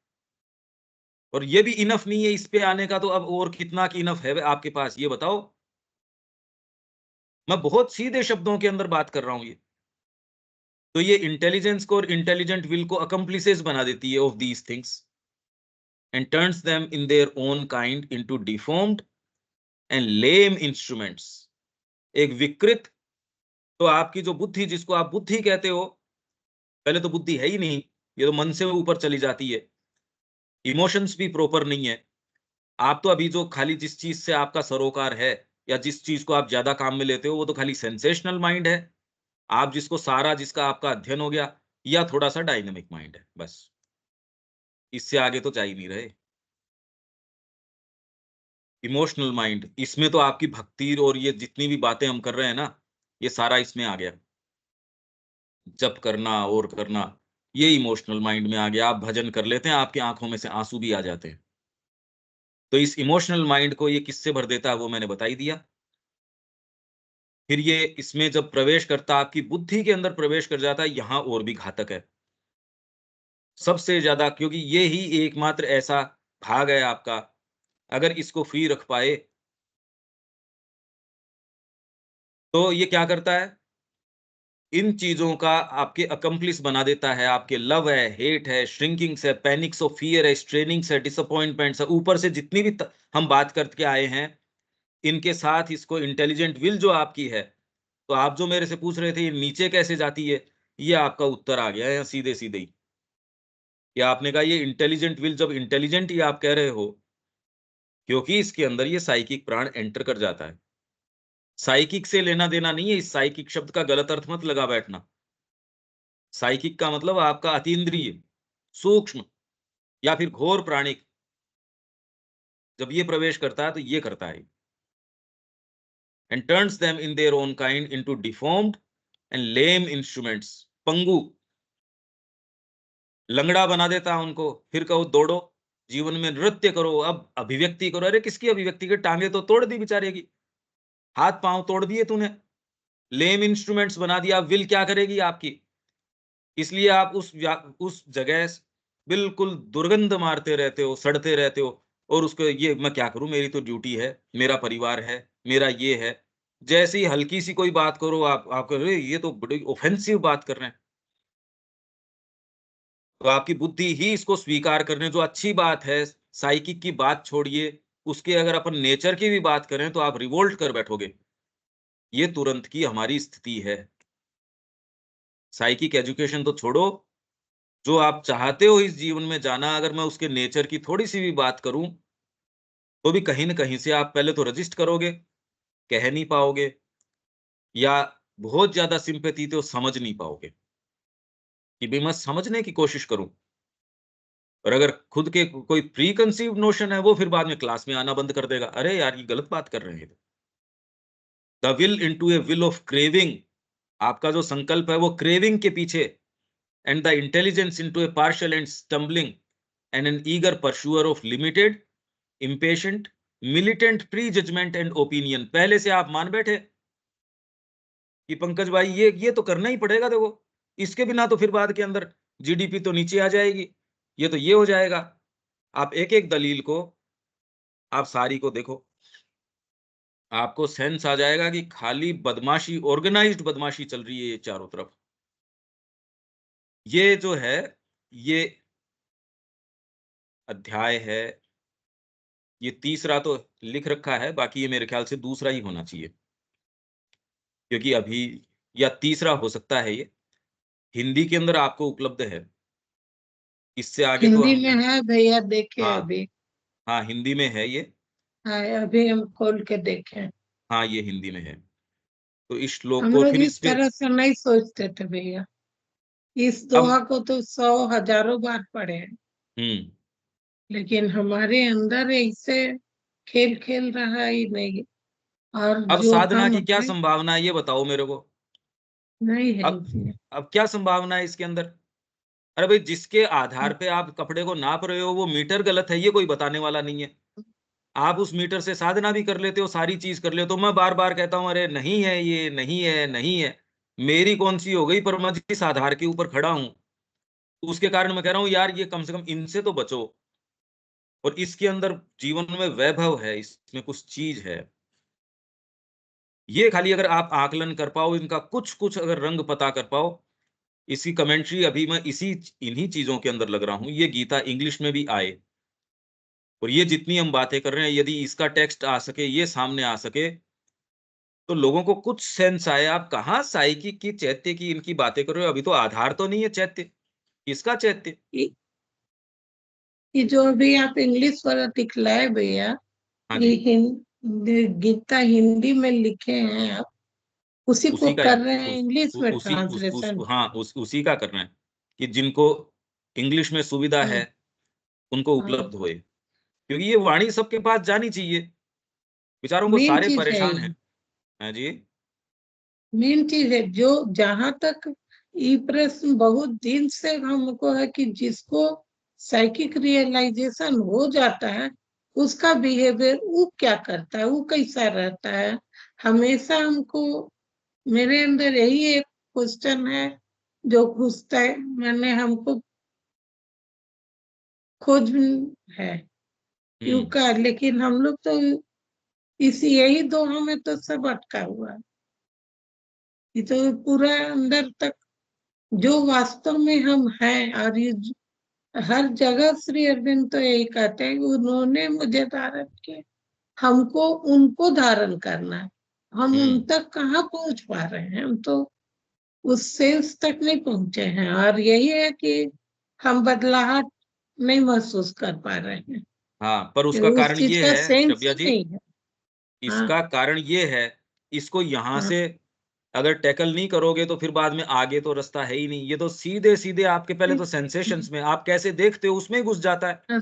और ये भी इनफ नहीं है इस पे आने का, तो अब और कितना की इनफ है आपके पास, ये बताओ। मैं बहुत सीधे शब्दों के अंदर बात कर रहा हूं ये। तो ये इंटेलिजेंस को और इंटेलिजेंट विल को अकम्प्लिसेस बना देती है of these things, and turns them in their own kind into deformed and lame instruments. एक विकृत, तो आपकी जो बुद्धि, जिसको आप बुद्धि कहते हो, पहले तो बुद्धि है ही नहीं, ये तो मन से ऊपर चली जाती है। इमोशंस भी प्रॉपर नहीं है। आप तो अभी जो खाली जिस चीज से आपका सरोकार है, या जिस चीज को आप ज्यादा काम में लेते हो, वो तो खाली सेंसेशनल माइंड है। आप जिसको सारा, जिसका आपका अध्ययन हो गया, या थोड़ा सा डायनेमिक माइंड है, बस। इससे आगे तो जा ही नहीं रहे। इमोशनल माइंड, इसमें तो आपकी भक्ति और ये जितनी भी बातें हम कर रहे हैं ना, ये सारा इसमें आ गया। जप करना और करना, ये इमोशनल माइंड में आ गया। आप भजन कर लेते हैं, आपकी आंखों में से आंसू भी आ जाते हैं। तो इस इमोशनल माइंड को ये किससे भर देता है, वो मैंने बता ही दिया। फिर ये इसमें जब प्रवेश करता, आपकी बुद्धि के अंदर प्रवेश कर जाता है, यहां और भी घातक है सबसे ज्यादा, क्योंकि ये ही एकमात्र ऐसा भाग है आपका, अगर इसको फ्री रख पाए तो ये क्या करता है, इन चीजों का आपके अकम्प्लिस बना देता है। आपके लव है, हेट है, श्रिंकिंग्स है, पैनिक्स ऑफ फियर है, स्ट्रेनिंग्स है, डिसअपॉइंटमेंट्स है, ऊपर से जितनी भी हम बात करके आए हैं, इनके साथ इसको इंटेलिजेंट विल जो आपकी है। तो आप जो मेरे से पूछ रहे थे ये नीचे कैसे जाती है, ये आपका उत्तर आ गया है सीधे सीधे ही। या आपने कहा ये इंटेलिजेंट विल, जब इंटेलिजेंट ही आप कह रहे हो, क्योंकि इसके अंदर ये साइकिक प्राण एंटर कर जाता है। साइकिक से लेना देना नहीं है, इस साइकिक शब्द का गलत अर्थ मत लगा बैठना। साइकिक का मतलब आपका अतीन्द्रिय, सूक्ष्म, या फिर घोर प्राणिक। जब ये प्रवेश करता है तो ये करता है, and turns them in their own kind into deformed and lame instruments. पंगु, लंगड़ा बना देता है उनको। फिर कहो दौड़ो, जीवन में नृत्य करो, अब अभिव्यक्ति करो। अरे किसकी अभिव्यक्ति के, टांगे तो तोड़ दी बेचारे की, हाथ पांव तोड़ दिए तूने, लेम इंस्ट्रूमेंट्स बना दिया। विल क्या करेगी आपकी? इसलिए आप उस जगह बिल्कुल दुर्गंध मारते रहते हो, सड़ते रहते हो, और उसको ये मैं क्या करूं, मेरी तो ड्यूटी है, मेरा परिवार है, मेरा ये है। जैसे ही हल्की सी कोई बात करो, आप कह रहे ये तो बड़ी ऑफेंसिव बात कर रहे हैं। तो आपकी बुद्धि ही इसको स्वीकार करने, जो अच्छी बात है, साइकिक की बात छोड़िए, उसके अगर अपन नेचर की भी बात करें तो आप रिवोल्ट कर बैठोगे। ये तुरंत की हमारी स्थिति है। साइकिक एजुकेशन तो छोड़ो, जो आप चाहते हो इस जीवन में जाना, अगर मैं उसके नेचर की थोड़ी सी भी बात करूं, तो भी कहीं ना कहीं से आप पहले तो रजिस्ट करोगे, कह नहीं पाओगे, या बहुत ज्यादा सिंपैथी तो समझ नहीं पाओगे कि भी मैं समझने की कोशिश करूं। और अगर खुद के कोई प्री कंसीव नोशन है, वो फिर बाद में क्लास में आना बंद कर देगा, अरे यार ये गलत बात कर रहे हैं। The will into a will of craving, आपका जो संकल्प है वो क्रेविंग के पीछे, and the intelligence into a partial and stumbling and an eager pursuer of limited, impatient, militant prejudice and opinion. पहले से आप मान बैठे कि पंकज भाई ये तो करना ही पड़ेगा, देखो इसके बिना तो फिर बाद के अंदर जीडीपी तो नीचे आ जाएगी, ये तो ये हो जाएगा। आप एक एक दलील को, आप सारी को देखो, आपको सेंस आ जाएगा कि खाली बदमाशी, ऑर्गेनाइज्ड बदमाशी चल रही है ये चारों तरफ। ये जो है, ये अध्याय है, ये तीसरा तो लिख रखा है, बाकी ये मेरे ख्याल से दूसरा ही होना चाहिए, क्योंकि अभी, या तीसरा हो सकता है ये, हिंदी के अंदर आपको उपलब्ध है। इससे आगे तो हिंदी हम, में है भैया, देखे हाँ अभी। हाँ हिंदी में है ये। हाँ, अभी हम खोल के देखे। हाँ ये हिंदी में है। तो इस श्लोक हम को लोग फिर इस इस पे, तरह से नहीं सोचते थे भैया। इस अब, दोहा को तो 100 हजारों बार पढ़े हैं, हम्म, लेकिन हमारे अंदर ऐसे खेल खेल रहा ही नहीं। और अब जो साधना हम की क्या अपने संभावना है ये बताओ मेरे को। नहीं है अब भैया। अब क्या संभावना है इसके अंदर? अरे भाई, जिसके आधार पे आप कपड़े को नाप रहे हो वो मीटर गलत है, ये कोई बताने वाला नहीं है। आप उस मीटर से साधना भी कर लेते हो, सारी चीज कर लेते हो। मैं बार बार कहता हूं, अरे नहीं है, ये नहीं है, नहीं है। मेरी कौन सी हो गई, पर मैं जिस आधार के ऊपर खड़ा हूं उसके कारण मैं कह रहा हूं यार, ये कम से कम इनसे तो बचो। और इसके अंदर जीवन में वैभव है, इसमें कुछ चीज है। ये खाली अगर आप आकलन कर पाओ, इनका कुछ कुछ अगर रंग पता कर पाओ। इसी कमेंट्री अभी मैं इन्हीं चीजों के अंदर लग रहा हूं, ये गीता इंग्लिश में भी आए। और ये जितनी हम बातें कर रहे हैं, यदि इसका टेक्स्ट आ सके, ये सामने आ सके, तो लोगों को कुछ सेंस आए। आप कहाँ साइकी की, चैत्य की इनकी बातें कर रहे हो? अभी तो आधार तो नहीं है चैत्य, किसका चैत्य? ये जो अभी आप इंग्लिश वाला दिखलाए भैया, हाँ ये जी, गीता हिंदी में लिखे हैं आप, उसी को उसी का, कर रहे हैं इंग्लिश में उस ट्रांसलेशन? हाँ, उसी का करना है कि जिनको इंग्लिश में सुविधा है हाँ उनको हाँ। उपलब्ध होए, क्योंकि ये वाणी सबके पास जानी चाहिए। बेचारों को मेन सारे चीज है परेशान ये, हैं। हाँ जी। मेन चीज है जो जहां तक ई प्रश्न बहुत दिन से हमको है कि जिसको साइकिक रियलाइजेशन हो जाता है उसका बिहेवियर वो क्या करता है, वो कैसा रहता है। हमेशा हमको, मेरे अंदर यही एक क्वेश्चन है जो घुसता है, मैंने हमको खोज है क्यों हम्म। का, लेकिन हम लोग तो इसी यही दो हमें तो सब अटका हुआ है। ये तो पूरा अंदर तक जो वास्तव में हम हैं, और ये हर जगह श्री अरविंद तो यही कहते हैं कि उन्होंने मुझे धारण किया, हमको उनको धारण करना है। हम उन हम्म। तक कहाँ पहुंच पा रहे हैं, हम तो उस सेंस तक नहीं पहुंचे हैं, और यही है कि हम बदलाहट नहीं महसूस कर पा रहे हैं हाँ, पर कि उसका उस कारण चीज ये का है सेंस शब्या ही जी, नहीं है। हाँ इसका कारण ये है, इसको यहां हाँ। से अगर टैकल नहीं करोगे तो फिर बाद में आगे तो रास्ता है ही नहीं। ये तो सीधे सीधे आपके पहले तो सेंसेशंस में, आप कैसे देखते हो उसमें ही घुस जाता है।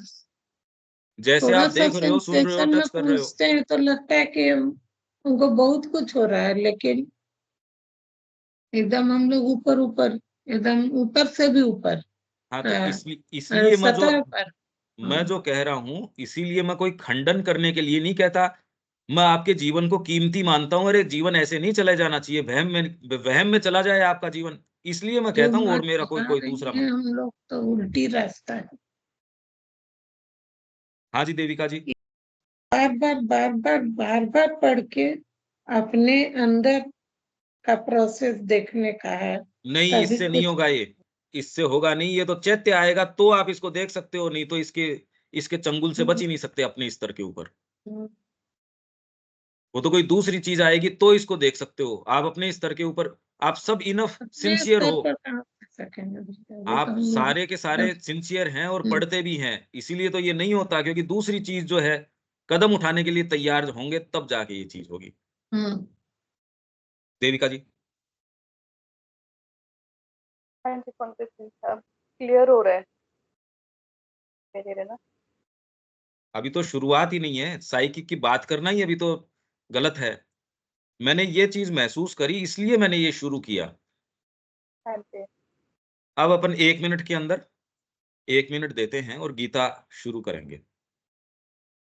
जैसे थोड़ा आप सा देख रहे हो, सुन रहे हो, सेंसेशन में टच कर रहे हो। पूछते हैं तो लगता है कि हमको बहुत कुछ हो रहा है, लेकिन एकदम हम लोग ऊपर ऊपर, एकदम ऊपर से भी ऊपर, हाँ, तो इसलिए सतह पर। मैं हाँ। जो कह रहा हूं, इसीलिए मैं कोई खंडन करने के लिए नहीं कहता। मैं आपके जीवन को कीमती मानता हूं। अरे जीवन ऐसे नहीं चले जाना चाहिए, वहम में चला जाए आपका जीवन, इसलिए मैं जो कहता हूं। और बात मेरा कोई बता कोई दूसरा रही है मत। हम लोग तो उल्टी रास्ता है। हाँ जी, देविका जी। बार बार बार बार बार बार पढ़ के अपने अंदर का प्रोसेस देखने का है, नहीं, तभी इससे नहीं कुछ। होगा ये, इससे होगा नहीं। ये तो चैत्य आएगा तो आप इसको देख सकते हो, नहीं तो इसके इसके चंगुल से बच ही नहीं सकते अपने स्तर के ऊपर। वो तो कोई दूसरी चीज आएगी तो इसको देख सकते हो। आप अपने स्तर के ऊपर, आप सब इनफ अपने सिंसियर स्तर हो। पर कहाँ कर सकेंगे भैया? अभी तो आप हम लोग सारे के सारे सिंसियर हैं और हम्म, पढ़ते भी हैं, इसीलिए तो ये नहीं होता। क्योंकि दूसरी चीज जो है, कदम उठाने के लिए तैयार होंगे तब जाके ये चीज होगी। हम्म। देविका जी। हाँ जी पंकज जी, अब क्लियर हो रहा है धीरे ना। अभी तो शुरुआत ही नहीं है, साइकिक की बात करना ही अभी तो गलत है। मैंने ये चीज महसूस करी, इसलिए मैंने ये शुरू किया। हाँ जी। अब अपन 1 मिनट के अंदर 1 मिनट देते हैं और गीता शुरू करेंगे।